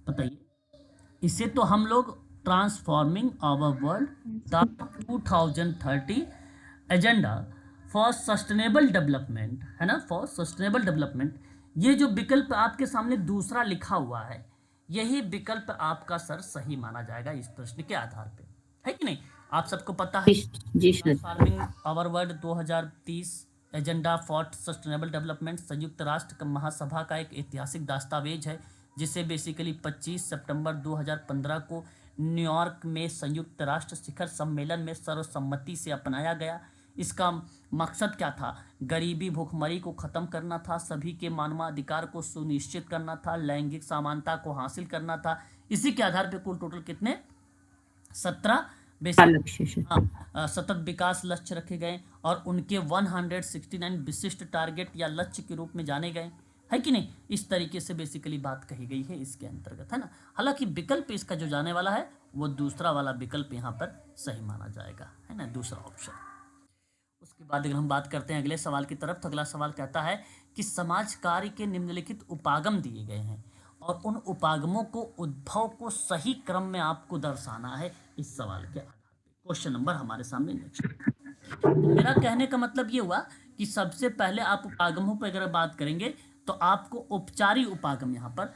बताइए। इसे तो हम लोग transforming our world the 2030 agenda for sustainable development, है ना, फॉर सस्टेनेबल डेवलपमेंट। ये जो विकल्प आपके सामने दूसरा लिखा हुआ है, यही विकल्प आपका सर सही माना जाएगा इस प्रश्न के आधार पे, है कि नहीं? आप सबको पता है जी sir. Transforming our world 2030 agenda for sustainable development संयुक्त राष्ट्र महासभा का एक ऐतिहासिक दस्तावेज है, जिसे बेसिकली 25 सितंबर 2015 को न्यूयॉर्क में संयुक्त राष्ट्र शिखर सम्मेलन में सर्वसम्मति से अपनाया गया। इसका मकसद क्या था? गरीबी, भूखमरी को ख़त्म करना था, सभी के मानवाधिकार को सुनिश्चित करना था, लैंगिक समानता को हासिल करना था। इसी के आधार पर कुल टोटल कितने 17 सतत विकास लक्ष्य रखे गए और उनके 169 विशिष्ट टारगेट या लक्ष्य के रूप में जाने गए, है कि नहीं? इस तरीके से बेसिकली बात कही गई है इसके अंतर्गत, है ना। हालांकि विकल्प इसका जो जाने वाला है वो दूसरा वाला विकल्प यहाँ पर सही माना जाएगा, है ना, दूसरा ऑप्शन। उसके बाद अगर हम बात करते हैं अगले सवाल की तरफ, तो अगला सवाल कहता है कि समाज कार्य के निम्नलिखित उपागम दिए गए हैं और उन उपागमों को उद्भव को सही क्रम में आपको दर्शाना है इस सवाल के आधार पे। क्वेश्चन नंबर हमारे सामने नेक्स्ट। तो मेरा कहने का मतलब ये हुआ कि सबसे पहले आप उपागमों पर अगर बात करेंगे तो आपको उपचारी उपागम यहाँ पर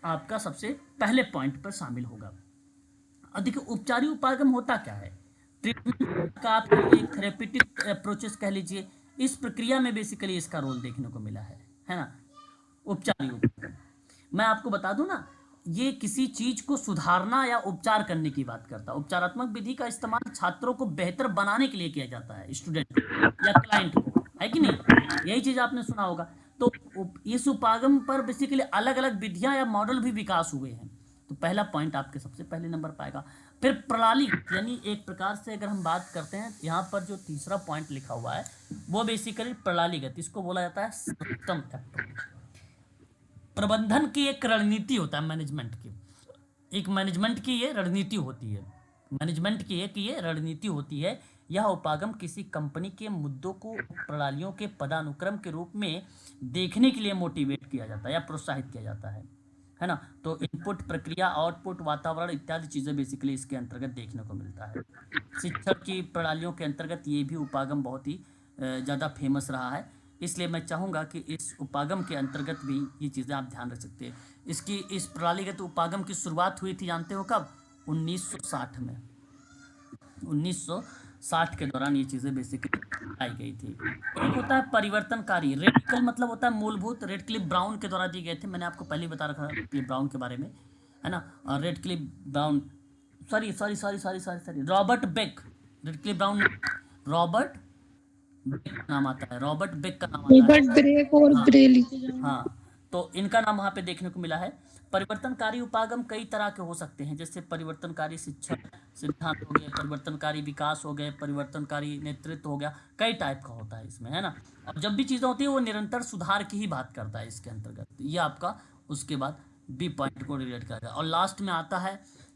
आपका सबसे पहले पॉइंट पर शामिल होगा। और देखिए उपचारी उपागम होता क्या है, ट्रीटमेंट का आप एक थेरेपेटिक अप्रोचेस कह लीजिए, इस प्रक्रिया में बेसिकली इसका रोल देखने को मिला है ना। उपचारी उपागम मैं आपको बता दूं ना, ये किसी चीज को सुधारना या उपचार करने की बात करता है। उपचारात्मक विधि का इस्तेमाल छात्रों को बेहतर बनाने के लिए किया जाता है, स्टूडेंट या क्लाइंट को, है कि नहीं, यही चीज आपने सुना होगा। तो इस उपागम पर बेसिकली अलग अलग विधियां या मॉडल भी विकास हुए हैं। तो पहला पॉइंट आपके सबसे पहले नंबर पाएगा। फिर प्रणाली, यानी एक प्रकार से अगर हम बात करते हैं, यहाँ पर जो तीसरा पॉइंट लिखा हुआ है वो बेसिकली प्रणालीगत, इसको बोला जाता है सिस्टम अप्रोच। प्रबंधन की एक रणनीति होता है, मैनेजमेंट की एक मैनेजमेंट की ये रणनीति होती है, मैनेजमेंट की एक ये रणनीति होती है। यह उपागम किसी कंपनी के मुद्दों को प्रणालियों के पदानुक्रम के रूप में देखने के लिए मोटिवेट किया जाता है या प्रोत्साहित किया जाता है ना। तो इनपुट, प्रक्रिया, आउटपुट, वातावरण इत्यादि चीज़ें बेसिकली इसके अंतर्गत देखने को मिलता है। शिक्षण की प्रणालियों के अंतर्गत ये भी उपागम बहुत ही ज़्यादा फेमस रहा है, इसलिए मैं चाहूँगा कि इस उपागम के अंतर्गत भी ये चीज़ें आप ध्यान रख सकते हैं। इसकी इस प्रणालीगत उपागम की शुरुआत हुई थी, जानते हो कब? 1960 में। 1960 के दौरान ये चीज़ें बेसिकली आई गई थी। एक होता है परिवर्तनकारी, रेडिकल मतलब होता है मूलभूत, रेडक्लिफ ब्राउन के द्वारा दिए गए थे, मैंने आपको पहले ही बता रखा रेडक्लिफ ब्राउन के बारे में, है ना। और Radcliffe Brown, sorry, Robert Beck, Radcliffe Brown, Robert Beck का नाम आता है, रॉबर्ट बेक का नाम आता है। रॉबर्ट ब्रेक और हाँ, ब्रेली। हाँ, तो इनका नाम वहाँ पे देखने को मिला है। परिवर्तनकारी उपागम कई तरह के हो सकते हैं, जैसे परिवर्तनकारी शिक्षण सिद्धांत हो गए, परिवर्तनकारी विकास हो गए, परिवर्तनकारी नेतृत्व हो गया, कई टाइप का होता है इसमें, है ना। और जब भी चीज़ें होती है वो निरंतर सुधार की ही बात करता है इसके अंतर्गत, ये आपका उसके बाद बी पॉइंट को रिलेट करेगा। और लास्ट में आता है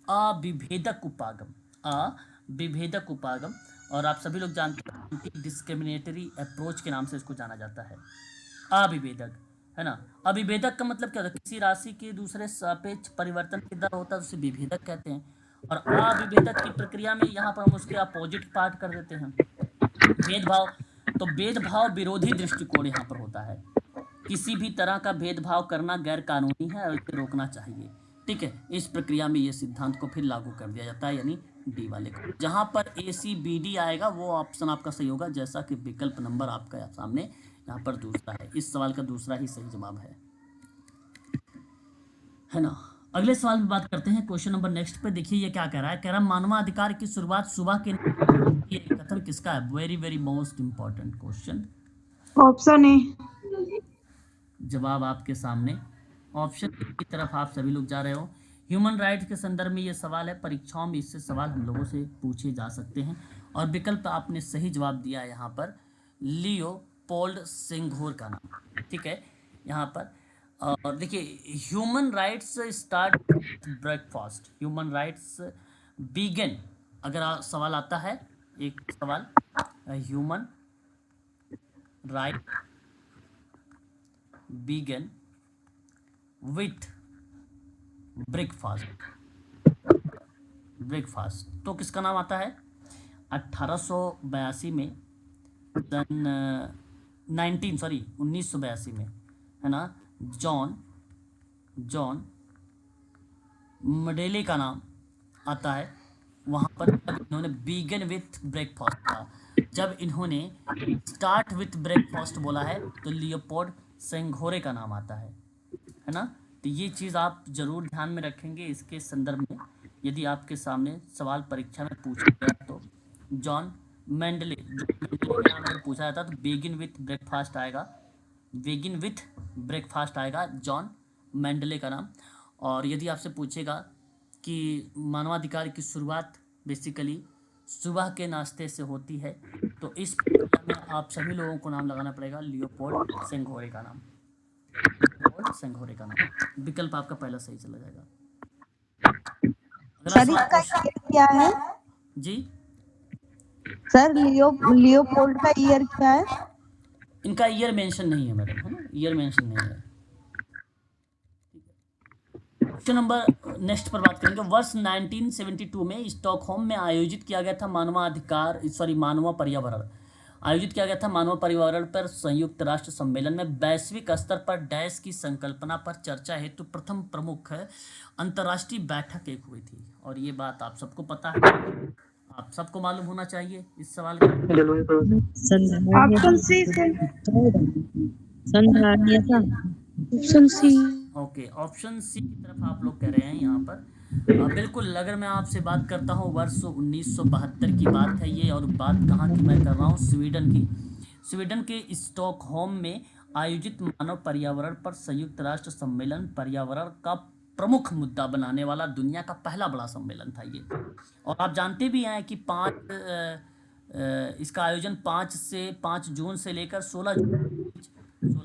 अविभेदक उपागम, अविभेदक उपागम, और आप सभी लोग जानते हैं एंटी डिस्क्रिमिनेटरी अप्रोच के नाम से इसको जाना जाता है, अविभेदक, है ना। अविभेदक का मतलब क्या होता है? किसी राशि के दूसरे सापेक्ष परिवर्तन की दर होता है, उसे विभेदक कहते हैं। और अविभेदक की प्रक्रिया में यहाँ पर हम उसके अपोजिट पार्ट कर देते हैं, भेदभाव। तो भेदभाव विरोधी दृष्टिकोण यहाँ पर होता है, किसी भी तरह का भेदभाव करना गैर कानूनी है और इसे रोकना चाहिए, ठीक है। इस प्रक्रिया में ये सिद्धांत को फिर लागू कर दिया जाता है, यानी डी वाले को। जहाँ पर ACBD आएगा वो ऑप्शन आपका सही होगा, जैसा कि विकल्प नंबर आपका सामने यहाँ पर दूसरा है, इस सवाल का दूसरा ही सही जवाब है ना। अगले सवाल में बात करते हैं, क्वेश्चन नंबर नेक्स्ट पे देखिए ये क्या कह रहा है। कह रहा है मानवाधिकार की शुरुआत सुबह के, ये कथन किसका है? Very very most important question. Option A. जवाब आपके सामने, ऑप्शन की तरफ आप सभी लोग जा रहे हो। ह्यूमन राइट्स के संदर्भ में ये सवाल है, परीक्षाओं में इससे सवाल हम लोगों से पूछे जा सकते हैं। और विकल्प आपने सही जवाब दिया है यहाँ पर, लियोपोल्ड सेंघोर का नाम, ठीक है यहाँ पर। और देखिए human rights start breakfast, human rights begin, अगर सवाल आता है एक सवाल, human right begin with breakfast, तो किसका नाम आता है? 1882 में, 1982 में, है ना, जॉन मडेले का नाम आता है। वहाँ पर इन्होंने बिगिन विथ ब्रेकफास्ट कहा, जब इन्होंने स्टार्ट विथ ब्रेकफास्ट बोला है तो लियोपोल्ड सेंघोरे का नाम आता है ना। तो ये चीज़ आप जरूर ध्यान में रखेंगे इसके संदर्भ में, यदि आपके सामने सवाल परीक्षा में पूछा गया तो जॉन मेंडले का नाम अगर पूछा जाता तो बिगिन विथ ब्रेकफास्ट आएगा, बिगिन विथ ब्रेकफास्ट आएगा, जॉन मेंडले का नाम। और यदि आपसे पूछेगा कि मानवाधिकार की शुरुआत बेसिकली सुबह के नाश्ते से होती है, तो इस प्रक्रिया में आप सभी लोगों को नाम लगाना पड़ेगा, लियोपोल्ड सेंघोरे का नाम, लियोपोल्ड सेंघोरे का नाम। विकल्प आपका पहला सही चला जाएगा। सर इसका ईयर क्या है? जी सर लियोपोल्ड का ईयर क्या है? इनका ईयर मेंशन नहीं है मैडम, है ना, ईयर मेंशन नहीं है। क्वेश्चन नंबर नेक्स्ट पर बात करेंगे। वर्ष 1972 में स्टॉकहोम में आयोजित किया गया था मानव पर्यावरण पर संयुक्त राष्ट्र सम्मेलन में वैश्विक स्तर पर डैश की संकल्पना पर चर्चा हेतु प्रथम प्रमुख अंतर्राष्ट्रीय बैठक एक हुई थी। और ये बात आप सबको पता है, आप सबको मालूम होना चाहिए इस सवाल का। Option C sir. Option C. Okay, option C की तरफ आप लोग कह रहे हैं यहाँ पर। बिल्कुल, अगर मैं आपसे बात करता हूँ वर्ष 1972 की बात है ये, और बात कहाँ की मैं कर रहा हूँ, स्वीडन की। स्वीडन के स्टॉकहोम में आयोजित मानव पर्यावरण पर संयुक्त राष्ट्र सम्मेलन पर्यावरण का प्रमुख मुद्दा बनाने वाला दुनिया का पहला बड़ा सम्मेलन था ये। और आप जानते भी हैं कि इसका आयोजन 5 जून से लेकर 16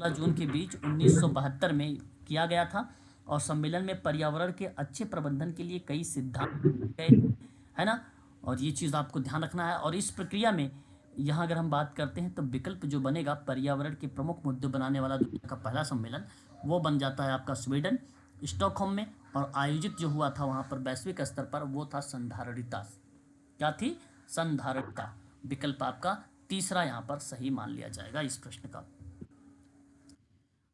जून के बीच 1972 में किया गया था। और सम्मेलन में पर्यावरण के अच्छे प्रबंधन के लिए कई सिद्धांत गए थे, है ना। और ये चीज़ आपको ध्यान रखना है। और इस प्रक्रिया में यहाँ अगर हम बात करते हैं तो विकल्प जो बनेगा पर्यावरण के प्रमुख मुद्दे बनाने वाला दुनिया का पहला सम्मेलन, वो बन जाता है आपका स्वीडन स्टॉकहोम में। और आयोजित जो हुआ था वहाँ पर वैश्विक स्तर पर, वो था संधारणिता। क्या थी? संधारणिता। विकल्प आपका तीसरा यहाँ पर सही मान लिया जाएगा इस प्रश्न का।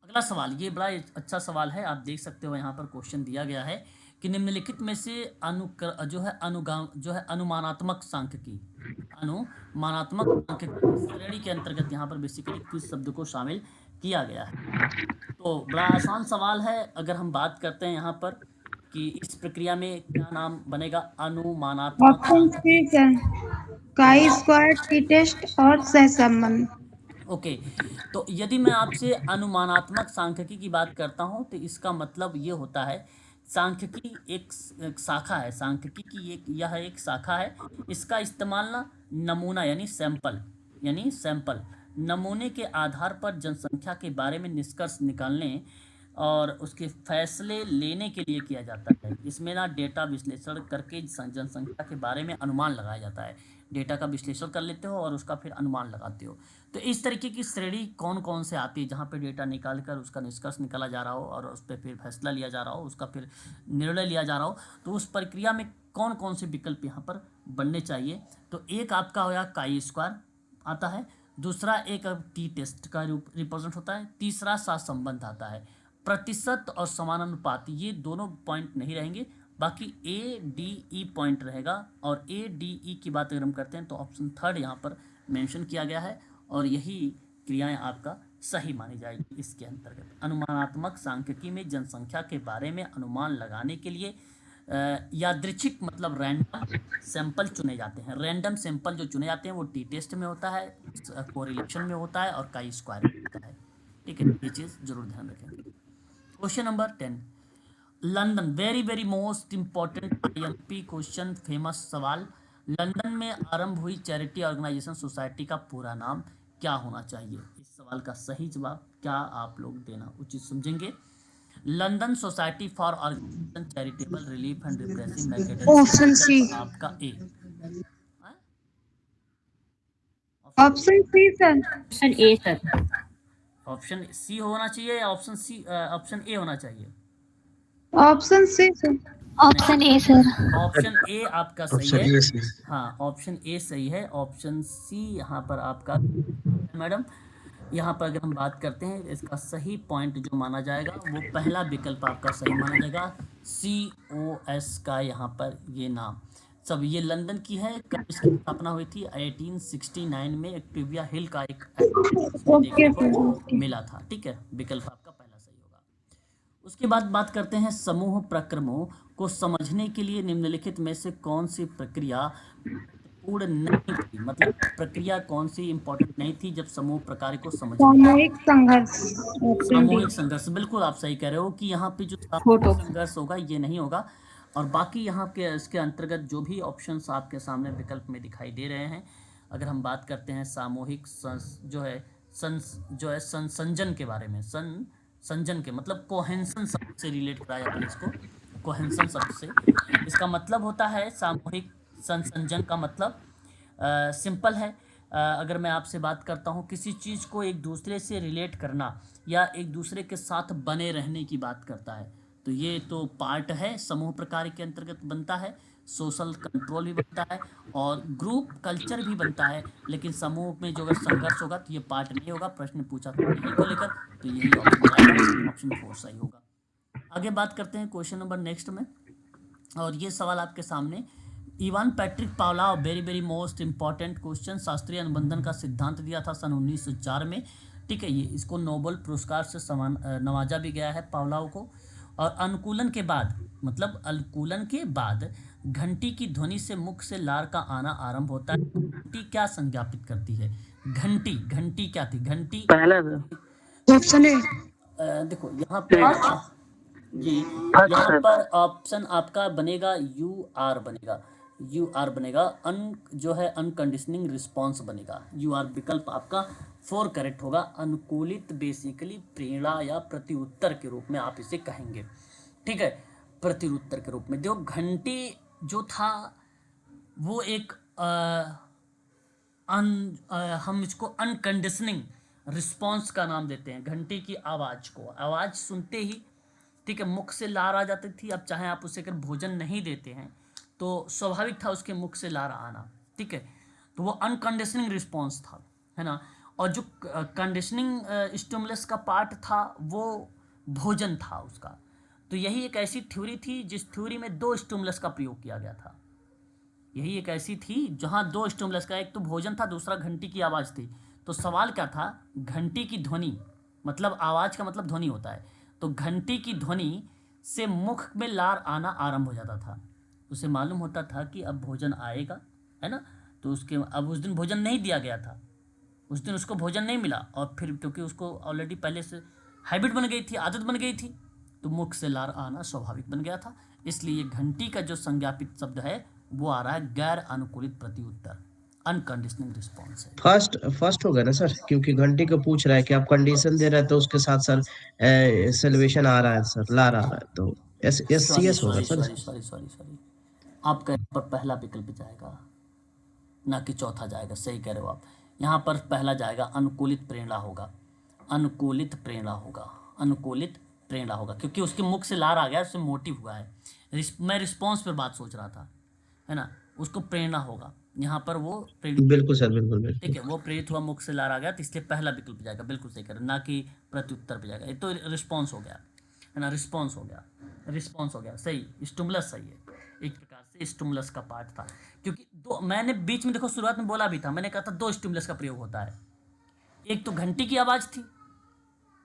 अगला सवाल, ये बड़ा अच्छा सवाल है, आप देख सकते हो यहाँ पर क्वेश्चन दिया गया है कि निम्नलिखित में से अनुमानात्मक सांख्यिकी श्रेणी के अंतर्गत यहाँ पर बेसिकली किस शब्द को शामिल किया गया है। तो बड़ा आसान सवाल है। अगर हम बात करते हैं यहाँ पर कि इस प्रक्रिया में क्या नाम बनेगा, अनुमानात्मक। Option C sir. Chi square, T test और सहसंबंध। ओके, तो यदि मैं आपसे अनुमानात्मक सांख्यिकी की बात करता हूं तो इसका मतलब ये होता है, सांख्यिकी एक शाखा है, सांख्यिकी की यह एक शाखा है। इसका इस्तेमाल ना नमूना यानी सैंपल नमूने के आधार पर जनसंख्या के बारे में निष्कर्ष निकालने और उसके फैसले लेने के लिए किया जाता है। इसमें ना डेटा विश्लेषण करके जनसंख्या के बारे में अनुमान लगाया जाता है। डेटा का विश्लेषण कर लेते हो और उसका फिर अनुमान लगाते हो। तो इस तरीके की श्रेणी कौन कौन से आती है, जहाँ पे डेटा निकाल कर उसका निष्कर्ष निकाला जा रहा हो और उस पर फिर फैसला लिया जा रहा हो, उसका फिर निर्णय लिया जा रहा हो, तो उस प्रक्रिया में कौन कौन से विकल्प यहाँ पर बनने चाहिए। तो एक आपका होगा काई स्क्वायर आता है, दूसरा एक टी टेस्ट का रिप्रेजेंट होता है, तीसरा सहसंबंध आता है। प्रतिशत और समानुपात ये दोनों पॉइंट नहीं रहेंगे, बाकी ADE पॉइंट रहेगा। और ADE की बात अगर हम करते हैं तो ऑप्शन थर्ड यहाँ पर मेंशन किया गया है और यही क्रियाएं आपका सही मानी जाएगी इसके अंतर्गत। अनुमानात्मक सांख्यिकी में जनसंख्या के बारे में अनुमान लगाने के लिए यादृच्छिक मतलब रैंडम सैंपल चुने जाते हैं। रैंडम सैंपल जो चुने जाते हैं वो टी टेस्ट में होता है, कोरिलेशन में होता है और काई स्क्वायर में होता है। ठीक है, ये चीज़ जरूर ध्यान रखेंगे। Question number 10, London, very very most important IMP question, famous सवाल। लंदन में आरंभ हुई चैरिटी ऑर्गेनाइजेशन सोसाइटी का पूरा नाम क्या होना चाहिए? इस सवाल का सही जवाब क्या आप लोग देना उचित समझेंगे? London society for organisation charitable relief and repressive mechanism. Option C. आपका A. Option C sir. Option A sir. Option C होना चाहिए या ऑप्शन ए होना चाहिए? Option C sir. Option A sir. Option A आपका सही ऑप्शन है। ए सही। हाँ, ऑप्शन ए सही है। ऑप्शन सी यहाँ पर आपका मैडम, यहाँ पर अगर हम बात करते हैं इसका सही पॉइंट जो माना जाएगा वो पहला विकल्प आपका सही माना जाएगा, COS का यहाँ पर ये नाम सब ये लंदन की है। कब इसकी स्थापना हुई थी? 1869 में एक्टिविया हिल का एक देखने को मिला था। ठीक है, विकल्प आपका पहला सही होगा। उसके बाद बात करते हैं समूह प्रक्रमों को समझने के लिए निम्नलिखित में से कौन सी प्रक्रिया पूर्ण नहीं थी, मतलब प्रक्रिया कौन सी इंपॉर्टेंट नहीं थी जब समूह प्रकार को समझने। सामूहिक संघर्ष, बिल्कुल आप सही कह रहे हो कि यहाँ पे जो सामूहिक संघर्ष होगा ये नहीं होगा। और बाकी यहाँ के इसके अंतर्गत जो भी ऑप्शंस आपके सामने विकल्प में दिखाई दे रहे हैं, अगर हम बात करते हैं सामूहिक संसंजन के बारे में, संजन के मतलब कोहेंसन शब्द से रिलेट कराया जाता है इसको, कोहेंसन शब्द से। इसका मतलब होता है सामूहिक संसंजन का मतलब सिंपल है। अगर मैं आपसे बात करता हूँ किसी चीज़ को एक दूसरे से रिलेट करना या एक दूसरे के साथ बने रहने की बात करता है, तो ये तो पार्ट है, समूह प्रकार के अंतर्गत बनता है, सोशल कंट्रोल भी बनता है और ग्रुप कल्चर भी बनता है। लेकिन समूह में जो अगर संघर्ष होगा तो ये पार्ट नहीं होगा। प्रश्न पूछा था यही को लेकर, तो यही ऑप्शन जाएगा, ऑप्शन 4 सही होगा। आगे बात करते हैं क्वेश्चन नंबर नेक्स्ट में, और ये सवाल आपके सामने, Ivan Patrick Pavlov, very very most important question, शास्त्रीय अनुबंधन का सिद्धांत दिया था सन 1904 में। ठीक है, ये इसको नोबेल पुरस्कार से नवाजा भी गया है पावलोव को। और अनुकूलन के बाद, मतलब अनुकूलन के बाद घंटी की ध्वनि से मुख से लार का आना आरंभ होता है। घंटी क्या संज्ञापित करती है? घंटी, घंटी क्या थी? घंटी ऑप्शन ए। देखो यहाँ पर जी, यहाँ पर ऑप्शन आपका बनेगा यू आर बनेगा, यू आर बनेगा, जो है अनकंडीशनिंग रिस्पॉन्स बनेगा। यू आर विकल्प आपका 4 करेक्ट होगा। अनुकूलित बेसिकली प्रेरणा या प्रत्युत्तर के रूप में आप इसे कहेंगे। ठीक है, प्रत्युत्तर के रूप में। देखो घंटी जो था वो एक हम इसको अनकंडीशनिंग रिस्पॉन्स का नाम देते हैं। घंटी की आवाज़ को, आवाज़ सुनते ही, ठीक है, मुख से लार आ जाती थी। अब चाहे आप उसे अगर भोजन नहीं देते हैं तो स्वाभाविक था उसके मुख से लार आना। ठीक है, तो वो अनकंडीशनिंग रिस्पॉन्स था, है ना। और जो कंडीशनिंग स्टिमुलस का पार्ट था वो भोजन था उसका। तो यही एक ऐसी थ्योरी थी जिस थ्योरी में 2 स्टिमुलस का प्रयोग किया गया था। यही एक ऐसी थी जहाँ 2 स्टिमुलस का, एक तो भोजन था, दूसरा घंटी की आवाज़ थी। तो सवाल क्या था? घंटी की ध्वनि, मतलब आवाज़ का मतलब ध्वनि होता है, तो घंटी की ध्वनि से मुख में लार आना आरंभ हो जाता था। उसे मालूम होता था कि अब भोजन आएगा, है ना। तो उसके अब उस दिन भोजन नहीं दिया गया था, उस दिन उसको भोजन नहीं मिला, और फिर क्योंकि उसको ऑलरेडी पहले से हैबिट बन गई थी, आदत बन गई थी, तो मुख से लार आना स्वाभाविक बन गया था। इसलिए घंटी का जो संज्ञापित शब्द है वो आ रहा है गैर अनुकूलित प्रत्युत्तर, अनकंडीशनिंग रिस्पॉन्स है। फर्स्ट होगा ना सर, क्योंकि घंटी को पूछ रहा है कि आप कंडीशन दे रहे हैं तो उसके साथ सर सेलिब्रेशन आ रहा है सर, लार आ रहा है, तो SCS होगा सर। सॉरी, आपका यहाँ पर पहला विकल्प जाएगा, ना कि चौथा जाएगा। सही कह रहे हो आप। यहाँ पर पहला जाएगा, अनुकूलित प्रेरणा होगा, अनुकूलित प्रेरणा होगा, अनुकूलित प्रेरणा होगा, क्योंकि उसके मुख से लार आ गया, उससे मोटिव हुआ है। मैं रिस्पॉन्स पर बात सोच रहा था, है ना। उसको प्रेरणा होगा, यहाँ पर वो प्रेरित, बिल्कुल सर, बिल्कुल। ठीक है, वो प्रेरित हुआ, मुख से लार आ गया, तो इसलिए पहला विकल्प जाएगा। बिल्कुल सही कह रहे, ना कि प्रत्युत्तर पे जाएगा। ये तो रिस्पॉन्स हो गया, है ना, रिस्पॉन्स हो गया, रिस्पॉन्स हो गया। सही, स्टिमुलस सही है, एक प्रकार से स्टिमुलस का पार्ट था। क्योंकि मैंने बीच में देखो शुरुआत में बोला भी था, मैंने कहा था 2 स्टिमुलस का प्रयोग होता है। एक तो घंटी की आवाज़ थी,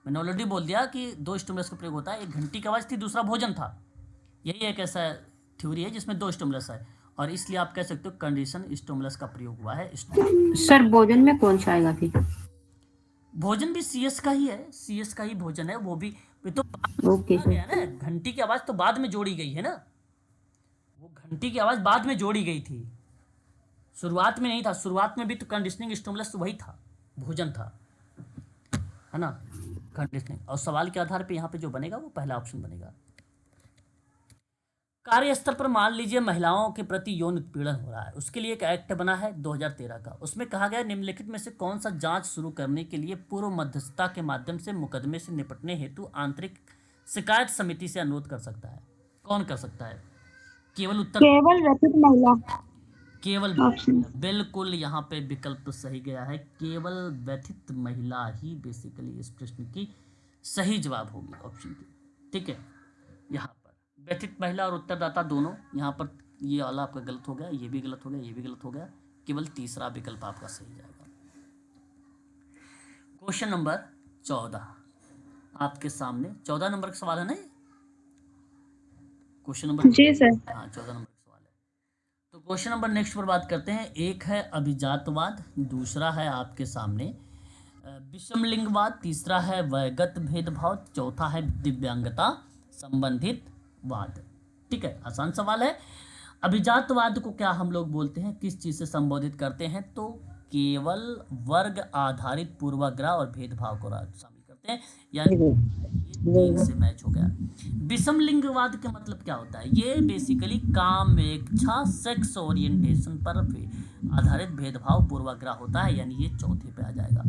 मैंने ऑलरेडी बोल दिया कि 2 स्टिमुलस का प्रयोग होता है। एक घंटी की आवाज़ थी, दूसरा भोजन था। यही एक ऐसा थ्योरी है जिसमें 2 स्टिमुलस है, और इसलिए आप कह सकते हो कंडीशन स्टिमुलस का प्रयोग हुआ है। सर भोजन में कौन सा आएगा फिर? भोजन भी CS का ही है, CS का ही भोजन है, वो भी तो ओके सर। ना। घंटी की आवाज़ तो बाद में जोड़ी गई है ना, वो घंटी की आवाज़ बाद में जोड़ी गई थी, शुरुआत में नहीं था। शुरुआत में भी तो कंडीशनिंग स्टिमुलस वही था, भोजन था, है ना, कंडीशनिंग। और सवाल के आधार पे यहाँ पे जो बनेगा वो पहला ऑप्शन बनेगा। कार्य स्तर पर मान लीजिए महिलाओं के प्रति यौन उत्पीड़न हो रहा है, उसके लिए एक एक्ट बना है 2013 का। उसमें कहा गया निम्नलिखित में से कौन सा जांच शुरू करने के लिए पूर्व मध्यस्थता के माध्यम से मुकदमे से निपटने हेतु आंतरिक शिकायत समिति से अनुरोध कर सकता है? कौन कर सकता है? केवल उत्तर, केवल व्यथित महिला। केवल, बिल्कुल यहाँ पे विकल्प तो सही गया है, केवल व्यथित महिला ही बेसिकली इस प्रश्न की सही जवाब होगी, ऑप्शन की। ठीक है, यहाँ पर व्यथित महिला और उत्तरदाता दोनों, यहाँ पर ये वाला आपका गलत हो गया, ये भी गलत हो गया, ये भी गलत हो गया, केवल तीसरा विकल्प आपका सही जाएगा। क्वेश्चन नंबर 14 आपके सामने, 14 नंबर का सवाल है ना ये? क्वेश्चन नंबर, जी सर। हाँ 14 नंबर का सवाल है। तो क्वेश्चन नंबर नेक्स्ट पर बात करते हैं। एक है अभिजातवाद, दूसरा है आपके सामने विषमलिंगवाद, तीसरा है वैगत भेदभाव, चौथा है दिव्यांगता संबंधित वाद। ठीक है, आसान सवाल है। अभिजातवाद को क्या हम लोग बोलते हैं, किस चीज़ से संबोधित करते हैं? तो केवल वर्ग आधारित पूर्वाग्रह और भेदभाव को शामिल करते हैं, यानी ये 3 से मैच हो गया। विषमलिंगवाद का मतलब क्या होता है? ये बेसिकली कामेच्छा, सेक्स ओरिएंटेशन पर आधारित भेदभाव पूर्वाग्रह होता है, यानी ये चौथे पे आ जाएगा।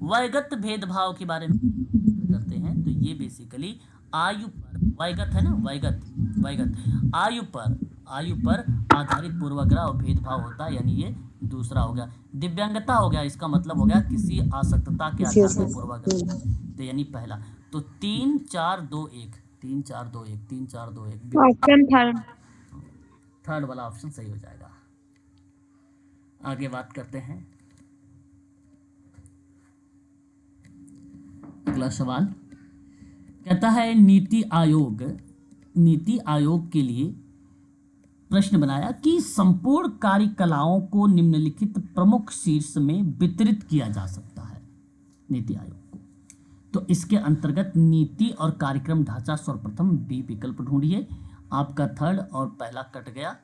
वैगत भेदभाव के बारे में करते हैं, तो ये बेसिकली आयु पर वैगत है ना, वैगत आयु पर आधारित पूर्वाग्रह और भेदभाव होता है, यानी ये दूसरा हो गया। दिव्यांगता हो गया, इसका मतलब हो गया किसी आसक्तता के आधार पर पूर्वाग्रह, तो यानी पहला। तो 3 4 2 1 3 4 2 1 3 4 2 1 ऑप्शन थर्ड। थर्ड वाला ऑप्शन सही हो जाएगा। आगे बात करते हैं, अगला सवाल कहता है नीति आयोग के लिए प्रश्न बनाया कि संपूर्ण कार्यकलाओं को निम्नलिखित प्रमुख शीर्ष में वितरित किया जा सकता है नीति आयोग को। तो इसके अंतर्गत नीति और कार्यक्रम ढांचा सर्वप्रथम बी विकल्प ढूंढिए। आपका थर्ड और पहला कट गया,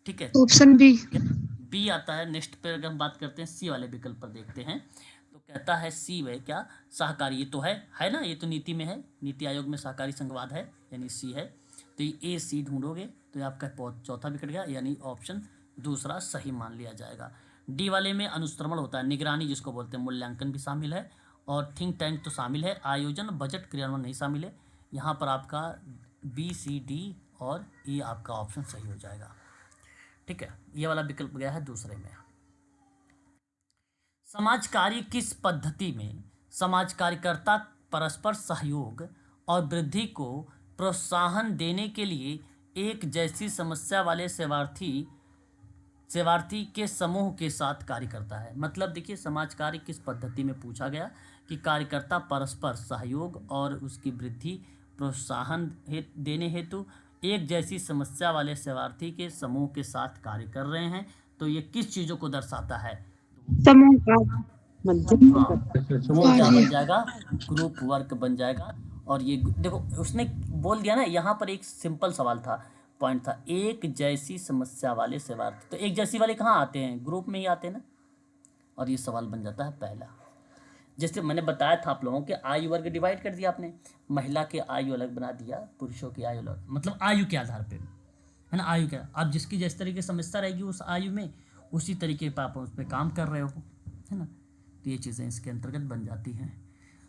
ठीक है, ऑप्शन बी आता है। नेक्स्ट पे अगर हम बात करते हैं सी वाले विकल्प पर देखते हैं, तो कहता है सी वे क्या सहकारी, ये तो है ना, ये तो नीति में है, नीति आयोग में सहकारी संघवाद है, यानी सी है। तो ये ए सी ढूंढोगे तो ये आपका चौथा विकट गया, यानी ऑप्शन दूसरा सही मान लिया जाएगा। डी वाले में अनुश्रवण होता है, निगरानी जिसको बोलते हैं, मूल्यांकन भी शामिल है और थिंक टैंक तो शामिल है, आयोजन बजट क्रियान्वयन नहीं शामिल है। यहाँ पर आपका बी सी डी और ई आपका ऑप्शन सही हो जाएगा, ठीक है। ये वाला विकल्प गया है दूसरे में। समाज कार्य किस पद्धति में समाज कार्यकर्ता परस्पर सहयोग और वृद्धि को प्रोत्साहन देने के लिए एक जैसी समस्या वाले सेवार्थी के समूह के साथ कार्य करता है। मतलब देखिए, समाज कार्य किस पद्धति में पूछा गया कि कार्यकर्ता परस्पर सहयोग और उसकी वृद्धि प्रोत्साहन देने हेतु एक जैसी समस्या वाले सेवार्थी के समूह के साथ कार्य कर रहे हैं। तो ये किस चीजों को दर्शाता है? समूह का वो क्या बन जाएगा? ग्रुप वर्क बन जाएगा। और ये देखो उसने बोल दिया ना, यहाँ पर एक सिंपल सवाल था, पॉइंट था, एक जैसी समस्या वाले सेवार्थी। तो एक जैसी वाले कहाँ आते हैं? ग्रुप में ही आते हैं ना। और ये सवाल बन जाता है पहला। जैसे मैंने बताया था आप लोगों के आयु वर्ग डिवाइड कर दिया आपने, महिला के आयु अलग बना दिया, पुरुषों की आयु अलग, मतलब आयु के आधार पे है ना। आयु क्या, आप जिसकी जिस तरीके से समस्या रहेगी उस आयु में, उसी तरीके पर आप उस पर काम कर रहे हो, है ना। तो ये चीज़ें इसके अंतर्गत बन जाती हैं।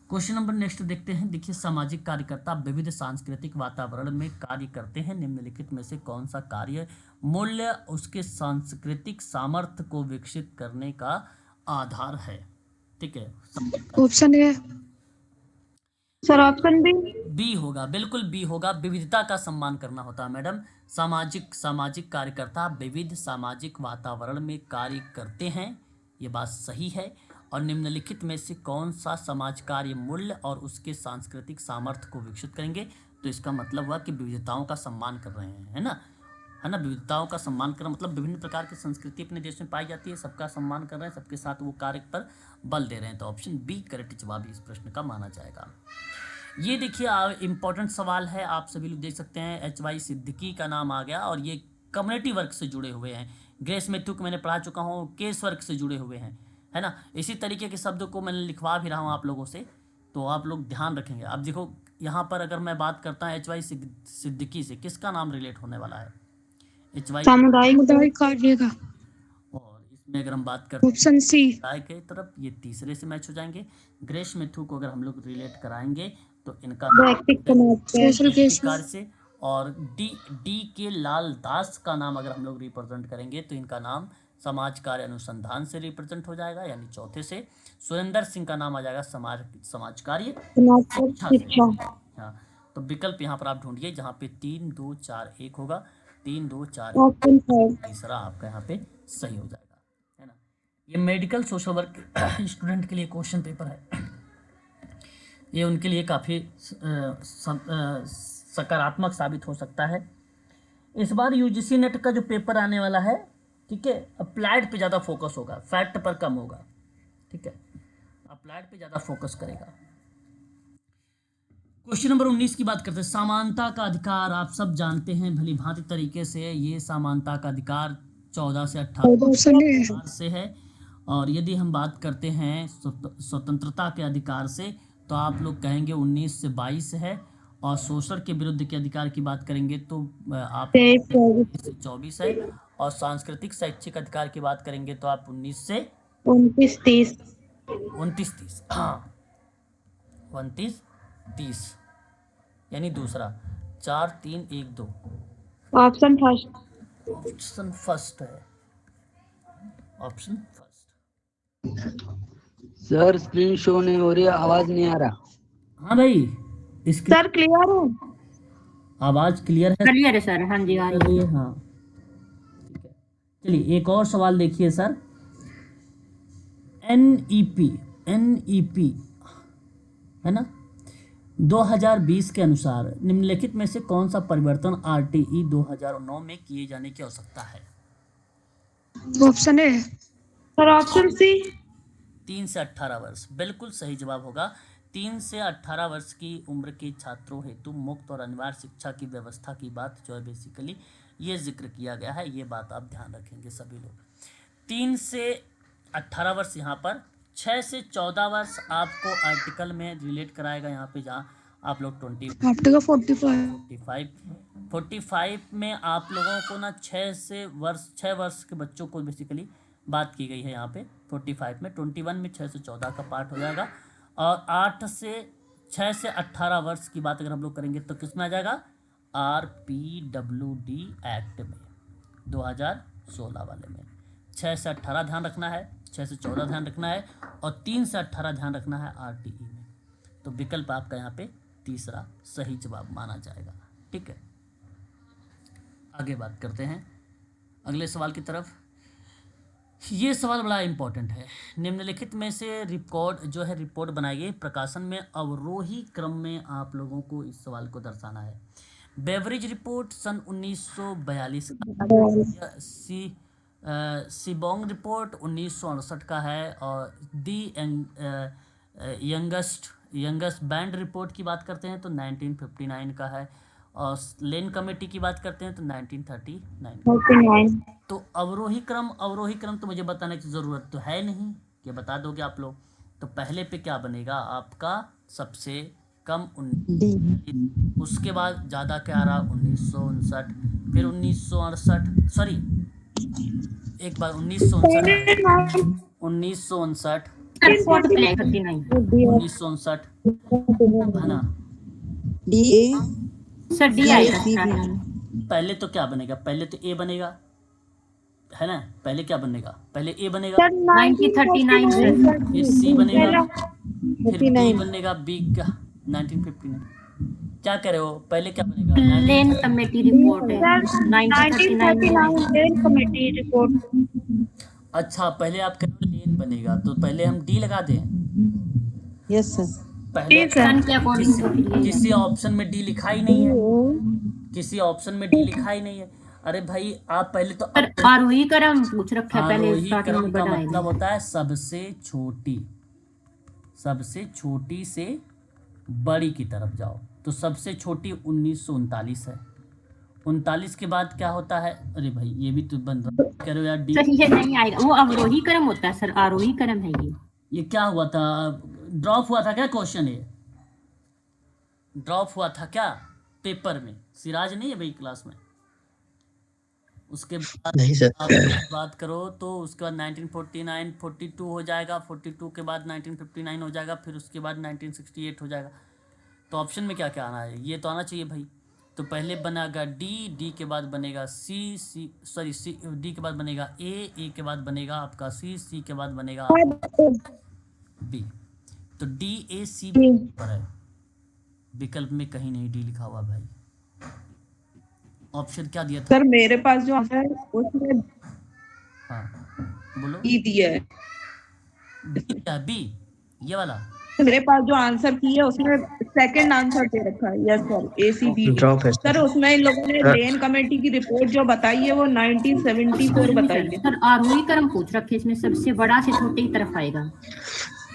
क्वेश्चन नंबर नेक्स्ट देखते हैं। देखिए, सामाजिक कार्यकर्ता विविध सांस्कृतिक वातावरण में कार्य करते हैं। निम्नलिखित में से कौन सा कार्य मूल्य उसके सांस्कृतिक सामर्थ्य को विकसित करने का आधार है? ठीक है, ऑप्शन है सर, ऑप्शन बी होगा, बिल्कुल बी होगा। विविधता का सम्मान करना होता है मैडम। सामाजिक कार्यकर्ता विविध सामाजिक वातावरण में कार्य करते हैं, ये बात सही है। और निम्नलिखित में से कौन सा समाज कार्य मूल्य और उसके सांस्कृतिक सामर्थ्य को विकसित करेंगे? तो इसका मतलब हुआ कि विविधताओं का सम्मान कर रहे हैं, है ना। विविधताओं का सम्मान करना मतलब विभिन्न प्रकार की संस्कृति अपने देश में पाई जाती है, सबका सम्मान कर रहे हैं, सबके साथ वो कार्य पर बल दे रहे हैं। तो ऑप्शन बी करेक्ट जवाब इस प्रश्न का माना जाएगा। ये देखिए इंपॉर्टेंट सवाल है, आप सभी लोग देख सकते हैं। HY सिद्दीकी का नाम आ गया और ये कम्युनिटी वर्क से जुड़े हुए हैं। ग्रेस मैथ्यू को मैंने पढ़ा चुका हूँ, केस वर्क से जुड़े हुए हैं, है ना। इसी तरीके के शब्द को मैंने लिखवा भी रहा हूँ आप लोगों से, तो आप लोग ध्यान रखेंगे। अब देखो यहाँ पर अगर मैं बात करता हूँ HY सिद्दीकी से, किसका नाम रिलेट होने वाला है? HY सामुदायिक कार्य का। और इसमें अगर हम बात करते हैं ऑप्शन सी की तरफ, ये तीसरे से मैच हो जाएंगे। ग्रेस मैथ्यू को अगर हम लोग रिलेट कराएंगे तो इनका सोशल कार्य से। और डी के लाल दास का नाम अगर हम लोग रिप्रेजेंट करेंगे तो इनका नाम समाज कार्य अनुसंधान से रिप्रेजेंट हो जाएगा, यानी चौथे से। सुरेंद्र सिंह का नाम आ जाएगा समाज कार्य शिक्षा। हाँ, तो विकल्प यहाँ पर आप ढूंढिए जहाँ पे 3 2 4 1 होगा। 3 2 4 तीसरा आपका यहाँ पे सही हो जाएगा, है ना। ये मेडिकल सोशल वर्क स्टूडेंट के लिए क्वेश्चन पेपर है, ये उनके लिए काफ़ी सकारात्मक साबित हो सकता है। इस बार UGC नेट का जो पेपर आने वाला है, ठीक है, अप्लाइड पे ज़्यादा फोकस होगा, फैक्ट पर कम होगा, ठीक है, अप्लाइड पे ज़्यादा फोकस करेगा। क्वेश्चन नंबर 19 की बात करते हैं। समानता का अधिकार आप सब जानते हैं भली भांति तरीके से। ये समानता का अधिकार 14 से 18 से है। और यदि हम बात करते हैं स्वतंत्रता के अधिकार से, तो आप लोग कहेंगे 19 से 22 है। और शोषण के विरुद्ध के अधिकार की बात करेंगे तो आप 23 से 24 है। और सांस्कृतिक शैक्षिक अधिकार की बात करेंगे तो आप 19 से 29 30 29 30 हाँ 29 30 यानी दूसरा। 4 3 1 2 ऑप्शन फर्स्ट। ऑप्शन फर्स्ट है, option first. Sir screen show नहीं हो रही, आवाज नहीं आ रहा। हाँ भाई, इसकी सर क्लियर है? आवाज क्लियर है? क्लियर है सर, हाँ जी आ रही है। हाँ ठीक है। चलिए एक और सवाल देखिए सर। एनईपी है ना, 2020 के अनुसार निम्नलिखित में से कौन सा परिवर्तन आरटीई 2009 में किए जाने की आवश्यकता है? Option A. Sir option C. 3 से 18 वर्ष बिल्कुल सही जवाब होगा। 3 से 18 वर्ष की उम्र के छात्रों हेतु मुफ्त और अनिवार्य शिक्षा की व्यवस्था की बात जो है बेसिकली ये जिक्र किया गया है, ये बात आप ध्यान रखेंगे सभी लोग। 3 से 18 वर्ष यहाँ पर, 6 से 14 वर्ष आपको आर्टिकल में रिलेट कराएगा यहाँ पे, जहाँ आप लोग 45 में आप लोगों को ना 6 वर्ष के बच्चों को बेसिकली बात की गई है यहाँ पे 45 में। 21 में 6 से 14 का पार्ट हो जाएगा, और 6 से 18 वर्ष की बात अगर हम लोग करेंगे तो किस में आ जाएगा? RPWD एक्ट में 2016 वाले में। 6 से 18 ध्यान रखना है, 6 से 14 ध्यान रखना है, और 3 से 18 ध्यान रखना है RTE में। तो विकल्प आपका यहाँ पे तीसरा सही जवाब माना जाएगा। ठीक है, आगे बात करते हैं अगले सवाल की तरफ। ये सवाल बड़ा इंपॉर्टेंट है। निम्नलिखित में से रिपोर्ट बनाई गई प्रकाशन में अवरोही क्रम में आप लोगों को इस सवाल को दर्शाना है। बेवरेज रिपोर्ट सन 1942 का, सिबोंग रिपोर्ट 1968 का है, और दी यंगस्ट बैंड रिपोर्ट की बात करते हैं तो 1959 का है, और लेन कमेटी की बात करते हैं तो 1939। तो अवरोही क्रम तो मुझे बताने की ज़रूरत तो है नहीं, कि बता दोगे आप लोग। तो पहले पे क्या बनेगा आपका? सबसे कम 19, उसके बाद ज़्यादा क्या रहा? 1959, फिर 1968, सॉरी एक बार 1959 है ना। सर डी आएगा। पहले तो क्या बनेगा? पहले तो ए बनेगा, है ना। पहले क्या बनेगा? पहले ए बनेगा, 1939 फिर सी बनेगा, फिर बी बनेगा, बी का 1959। क्या कह रहे हो? पहले क्या बनेगा? लेन कमेटी रिपोर्ट है 1939 लेन कमेटी रिपोर्ट। अच्छा, पहले आप कह रहे हो लेन बनेगा, तो पहले हम डी लगा दें। Yes sir. पहले सन के अकॉर्डिंग तो ठीक है। किसी ऑप्शन में डी लिखा ही नहीं है, किसी ऑप्शन में डी लिखा ही नहीं है। अरे भाई आप पहले तो आरोही क्रम पूछ रखा है, पहले आरोही स्टार्टिंग क्रम में का बताया मतलब होता है सबसे छोटी से बड़ी की तरफ जाओ। तो सबसे छोटी 1939 है। 39 के बाद क्या होता है? अरे भाई ये भी तो बन रहा कह रहे हो यार डी। सर ये नहीं आएगा, वो अवरोही क्रम होता है सर, आरोही क्रम है ये क्या हुआ था? ड्रॉप हुआ था क्या क्वेश्चन? ये ड्रॉप हुआ था क्या पेपर में? सिराज नहीं है भाई क्लास में? उसके बाद नहीं सर। आप बात करो तो उसके बाद 1949 42 हो जाएगा, 42 के बाद 1959 हो जाएगा, फिर उसके बाद 1968 हो जाएगा। तो ऑप्शन में क्या क्या आना है? ये तो आना चाहिए भाई। तो पहले बनेगा डी के बाद बनेगा सी, डी के बाद बनेगा ए के बाद बनेगा आपका सी के बाद बनेगा बी। तो डी ए सी पर है, विकल्प में कहीं नहीं डी लिखा हुआ भाई। ऑप्शन क्या दिया था? सर मेरे पास जो आंसर है उसमें हाँ बोलो। ई दिया है। बी ये वाला मेरे पास जो आंसर की है उसमें सेकंड आंसर दे रखा है। यस सर, ACB ड्रॉप है सर। उसमें इन लोगों ने लेन कमेटी की रिपोर्ट जो बताई है वो 1974 बताई है। सर आरोही क्रम पूछ रखे, इसमें सबसे बड़ा से छोटे की तरफ आएगा,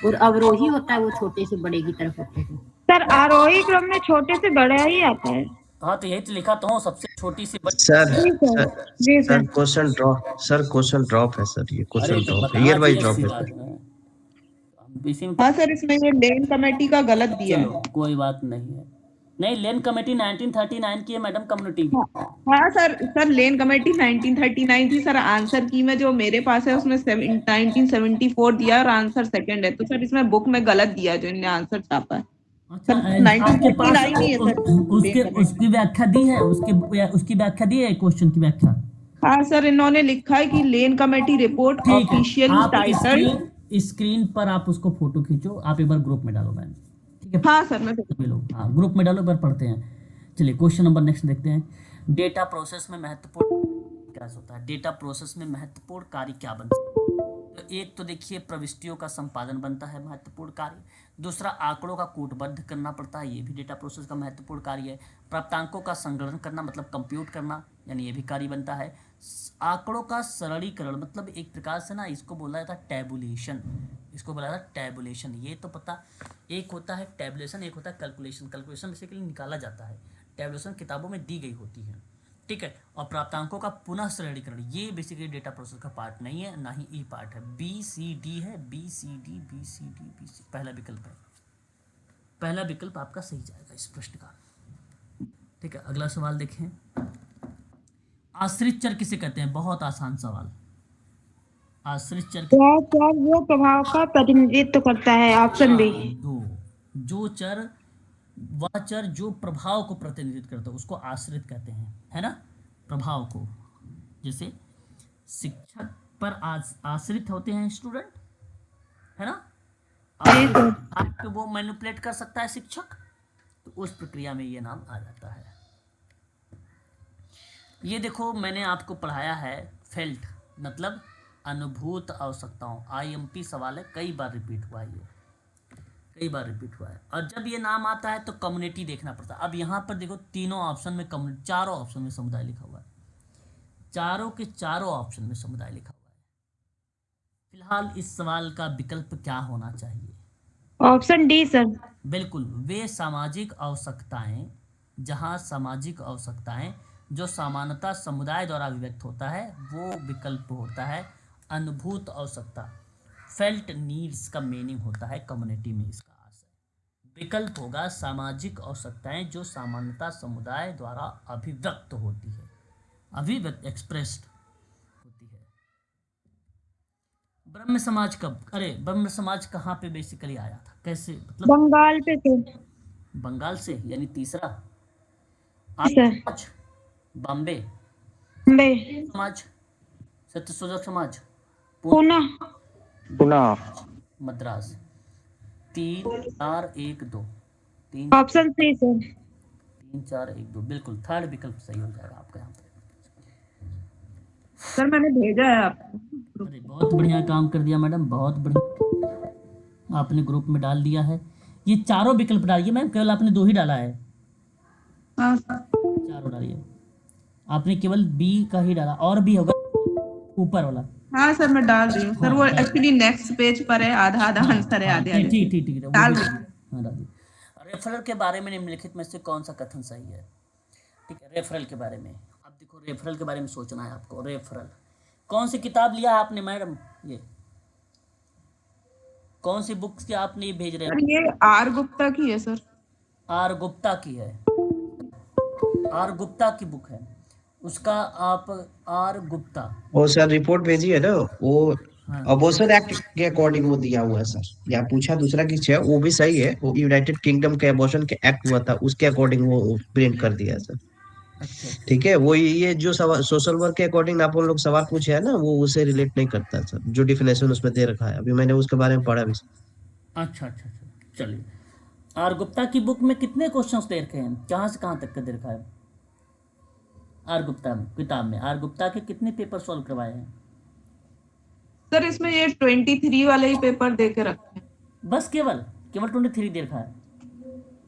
और अवरोही होता है वो छोटे से बड़े की तरफ होता है। सर आरोही क्रम में छोटे से बड़ा ही आता है। हाँ तो यही तो लिखा तो हूँ, सबसे छोटी सी बड़ी। सर क्वेश्चन ड्रॉप है सर। ये क्वेश्चन ड्रॉप है, ईयर वाइज ड्रॉप है सर। हाँ सर, इसमें ये लेन कमेटी का गलत दिया है। कोई बात नहीं है। नहीं, लेन कमेटी 1939 की है मैडम, कम्युनिटी की। हाँ सर लेन कमेटी 1939 थी सर। आंसर की में जो मेरे पास है उसमें 1974 दिया और आंसर सेकंड है। तो सर इसमें बुक में गलत दिया जो इनने आंसर छापा है। अच्छा सर आपके पास 1939 ही है सर उसके पेपर। उसकी व्याख्या दी है, उसकी व्याख्या दी है क्वेश्चन की व्याख्या। हाँ सर, इन्होंने लिखा है कि लेन कमेटी रिपोर्ट ठीक है, ऑफिशियली आप टाइटल्ड। स्क्रीन पर आप उसको फोटो खींचो, आप एक बार ग्रुप में डालो मैम, ठीक है। हाँ सर, मैं सभी लोग हाँ ग्रुप में डालो, एक बार पढ़ते हैं। चलिए क्वेश्चन नंबर नेक्स्ट देखते हैं। डेटा प्रोसेस में महत्वपूर्ण क्या होता है? डेटा प्रोसेस में महत्वपूर्ण कार्य क्या बनता है? तो एक तो देखिए प्रविष्टियों का संपादन बनता है महत्वपूर्ण कार्य। दूसरा आंकड़ों का कूटबद्ध करना पड़ता है, ये भी डेटा प्रोसेस का महत्वपूर्ण कार्य है। प्राप्तांकों का संगणन करना मतलब कंप्यूट करना, यानी ये भी कार्य बनता है। आंकड़ों का सरलीकरण मतलब एक प्रकार से ना इसको बोला जाता है टैबुलेशन, इसको बोला जाता है टैबुलेशन। ये तो पता, एक होता है टैबुलेशन, एक होता है कैलकुलेशन। कैलकुलेशन बेसिकली निकाला जाता है, टैबुलेशन किताबों में दी गई होती है, ठीक है। और प्राप्तांकों का पुनः श्रेणीकरण ये बेसिकली डेटा प्रोसेस का पार्ट नहीं है, ना ही ई पार्ट है। BCD है, BCD BCD BC पहला विकल्प है, पहला विकल्प आपका सही जाएगा इस प्रश्न का, ठीक है। अगला सवाल देखें, आश्रित चर किसे कहते हैं? बहुत आसान सवाल। आश्रित चर वह चर जो प्रभाव का प्रतिनिधित्व करता है, ऑप्शन बी। दो, जो चर वह चर जो प्रभाव को प्रतिनिधित्व करता है उसको आश्रित कहते हैं, है ना, प्रभाव को। जैसे शिक्षक पर आश्रित होते हैं स्टूडेंट, है ना, आप वो मैनिपुलेट कर सकता है शिक्षक, तो उस प्रक्रिया में ये नाम आ जाता है। ये देखो मैंने आपको पढ़ाया है फेल्ट मतलब अनुभूत आवश्यकताओं, IMP सवाल है, कई बार रिपीट हुआ है, ये कई बार रिपीट हुआ है। और जब ये नाम आता है तो कम्युनिटी देखना पड़ता है। अब यहाँ पर देखो तीनों ऑप्शन में कम्युनिटी, चारों ऑप्शन में समुदाय लिखा हुआ है, चारों के चारों ऑप्शन में समुदाय लिखा हुआ है। फिलहाल इस सवाल का विकल्प क्या होना चाहिए? Option D sir. बिल्कुल, वे सामाजिक आवश्यकताएं, जहां सामाजिक आवश्यकताएं जो सामान्यतः समुदाय द्वारा अभिव्यक्त होता है वो विकल्प होता है अनुभूत आवश्यकता। फेल्ट नीड्स का मीनिंग होता है कम्युनिटी में, इसका आशय। विकल्प होगा सामाजिक आवश्यकताएं जो सामान्यतः समुदाय द्वारा अभिव्यक्त होती है, अभिव्यक्त एक्सप्रेस्ड होती है। ब्रह्म समाज कब, अरे ब्रह्म समाज कहाँ पे बेसिकली आया था, कैसे, मतलब बंगाल पे से बंगाल से, यानी तीसरा। सर। समाज बॉम्बे, बे समाज Satyashodhak Samaj Poona. Madras. 3 4 1 2 3 option C sir. 3 4 1 2 बिल्कुल थर्ड विकल्प सही हो जाएगा आपका यहाँ पे। सर मैंने भेजा है आपको। अरे बहुत बढ़िया काम कर दिया मैडम, बहुत बढ़िया, आपने ग्रुप में डाल दिया है। ये चारों विकल्प डालिए मैम, केवल आपने 2 ही डाला है, हाँ सर। चारों डालिए, आपने केवल बी का ही डाला, और भी होगा ऊपर वाला। हाँ सर, मैं डाल रही हूँ सर, वो एक्चुअली नेक्स्ट पेज पर है, आधा आधा आंसर है, आधे आधे। ठीक ठीक ठीक है, डाल वो भी रही हाँ डालिए। रेफरल के बारे में निम्नलिखित में से कौन सा कथन सही है? ठीक है, रेफरल के बारे में अब देखो, रेफरल के बारे में सोचना है आपको। रेफरल कौन सी किताब लिया आपने मैडम, ये कौन सी बुक्स की आपने ये भेज रहे सर, ये आर गुप्ता की है सर। आर गुप्ता की है, आर गुप्ता की बुक है, उसका आप आर गुप्ता। वो सर रिपोर्ट भेजी है ना, वो हाँ। अबॉर्शन एक्ट के अकॉर्डिंग वो दिया हुआ है सर। या पूछा दूसरा किसी है, वो भी सही है, वो यूनाइटेड किंगडम के अबॉर्शन के एक्ट हुआ था उसके अकॉर्डिंग वो प्रिंट कर दिया है सर। अच्छा अच्छा, ठीक है, वो ये जो सवाल सोशल वर्क के अकॉर्डिंग आप लोग सवाल पूछे है ना, वो उसे रिलेट नहीं करता सर, जो डिफिनेशन उसमें दे रखा है। अभी मैंने उसके बारे में पढ़ा भी। अच्छा अच्छा अच्छा, चलिए। आर गुप्ता की बुक में कितने क्वेश्चंस दे रखे हैं, कहाँ से कहाँ तक का दे रखा है? आर गुप्ता किताब में आर गुप्ता के कितने पेपर सॉल्व करवाए हैं? सर इसमें ये 23 वाले ही पेपर दे के रखे हैं। बस केवल केवल 23 दे रखा है?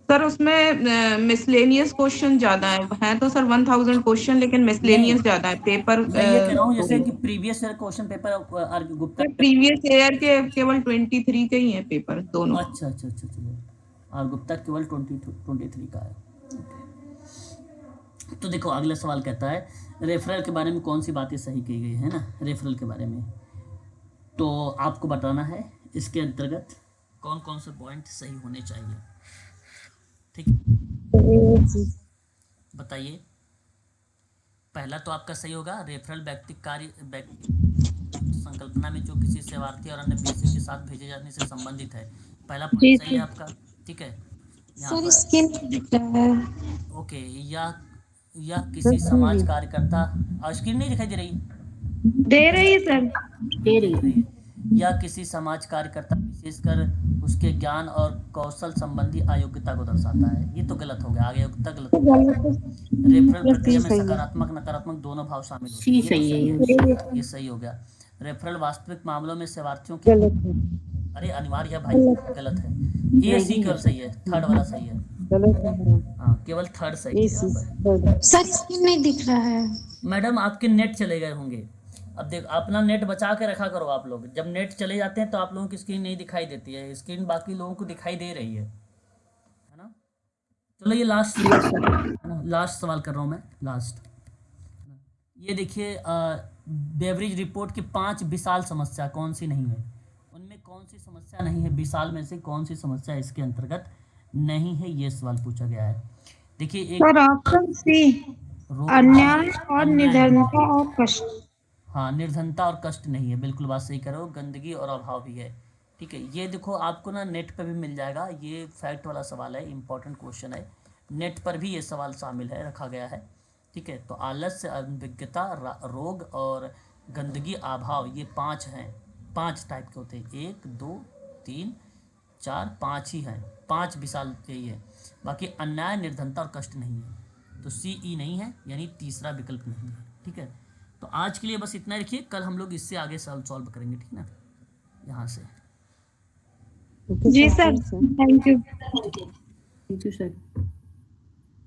सर उसमें मिसलेनियस क्वेश्चन ज्यादा है तो सर 1000 क्वेश्चन, लेकिन मिसलेनियस ज्यादा है पेपर। मैं ये कह रहा हूँ जैसे कि previous year question paper R Gupta. Previous year के केवल 23 के ही हैं पेपर दोनों। अच्छा अच्छा अच्छा अच्छा, आर गुप्ता केवल 23 का है। तो देखो अगला सवाल कहता है रेफरल के बारे में कौन सी बातें सही की गई है ना, रेफरल के बारे में तो आपको बताना है इसके अंतर्गत कौन कौन से पॉइंट सही होने चाहिए। ठीक, बताइए। पहला तो आपका सही होगा, रेफरल व्यक्तिगत कार्य संकल्पना में जो किसी सेवार्थी और अन्य पेशे के साथ भेजे जाने से संबंधित है, पहला पॉइंट सही है आपका। ठीक है, यहाँ सर पर स्किन दिख रहा है। ओके, या किसी समाज कार्यकर्ता, स्क्रीन नहीं दिखाई दे रही है? दे रही है सर। दे रही है। या किसी समाज कार्यकर्ता विशेषकर उसके ज्ञान और कौशल संबंधी अयोग्यता को दर्शाता है। ये तो गलत हो गया, आगे अयोग्यता गलत हो गया। रेफरल प्रक्रिया में सकारात्मक नकारात्मक दोनों भाव शामिल होते हैं। सी सही है ये सही हो गया। रेफरल वास्तविक मामलों में सेवार्थियों की, अरे अनिवार्य है भाई, गलत है। ए सी केवल सही है, थर्ड वाला सही है। हाँ, केवल थर्ड सही है यहाँ पर। सर स्किन नहीं दिख रहा है। मैडम आपके नेट चले गए होंगे। अब देख, अपना नेट बचा के रखा करो आप लोग। जब नेट चले जाते हैं तो आप लोगों की स्क्रीन नहीं दिखाई देती है, स्क्रीन बाकी लोगों को दिखाई दे रही है ना। चलो ये लास्ट सवाल कर रहा हूँ मैं, लास्ट। ये देखिए, बेवरेज रिपोर्ट की 5 विशाल समस्या कौन सी नहीं है? उनमें कौन सी समस्या नहीं है? विशाल में से कौन सी समस्या इसके अंतर्गत नहीं है? ये सवाल पूछा गया है। देखिए, एक सर ऑप्शन सी, अन्याय और निर्धनता और कष्ट। हाँ, निर्धनता और कष्ट नहीं है, बिल्कुल बात सही करो। गंदगी और अभाव भी है। ठीक है, ये देखो आपको ना नेट पे भी मिल जाएगा। ये फैक्ट वाला सवाल है, इंपॉर्टेंट क्वेश्चन है। नेट पर भी ये सवाल शामिल है, रखा गया है। ठीक है, तो आलस्य, अनभिज्ञता, रोग और गंदगी, अभाव, ये 5 हैं। 5 टाइप के होते हैं। 1 2 3 4 5 ही हैं। 5 विशाल यही है। बाकी अन्याय, निर्धनता और कष्ट नहीं है। तो सी ई नहीं है, यानी तीसरा विकल्प नहीं है। ठीक है, तो आज के लिए बस इतना रखिए। कल हम लोग इससे आगे सॉल्व करेंगे। ठीक ना, यहाँ से। जी sir, thank you. Thank you sir.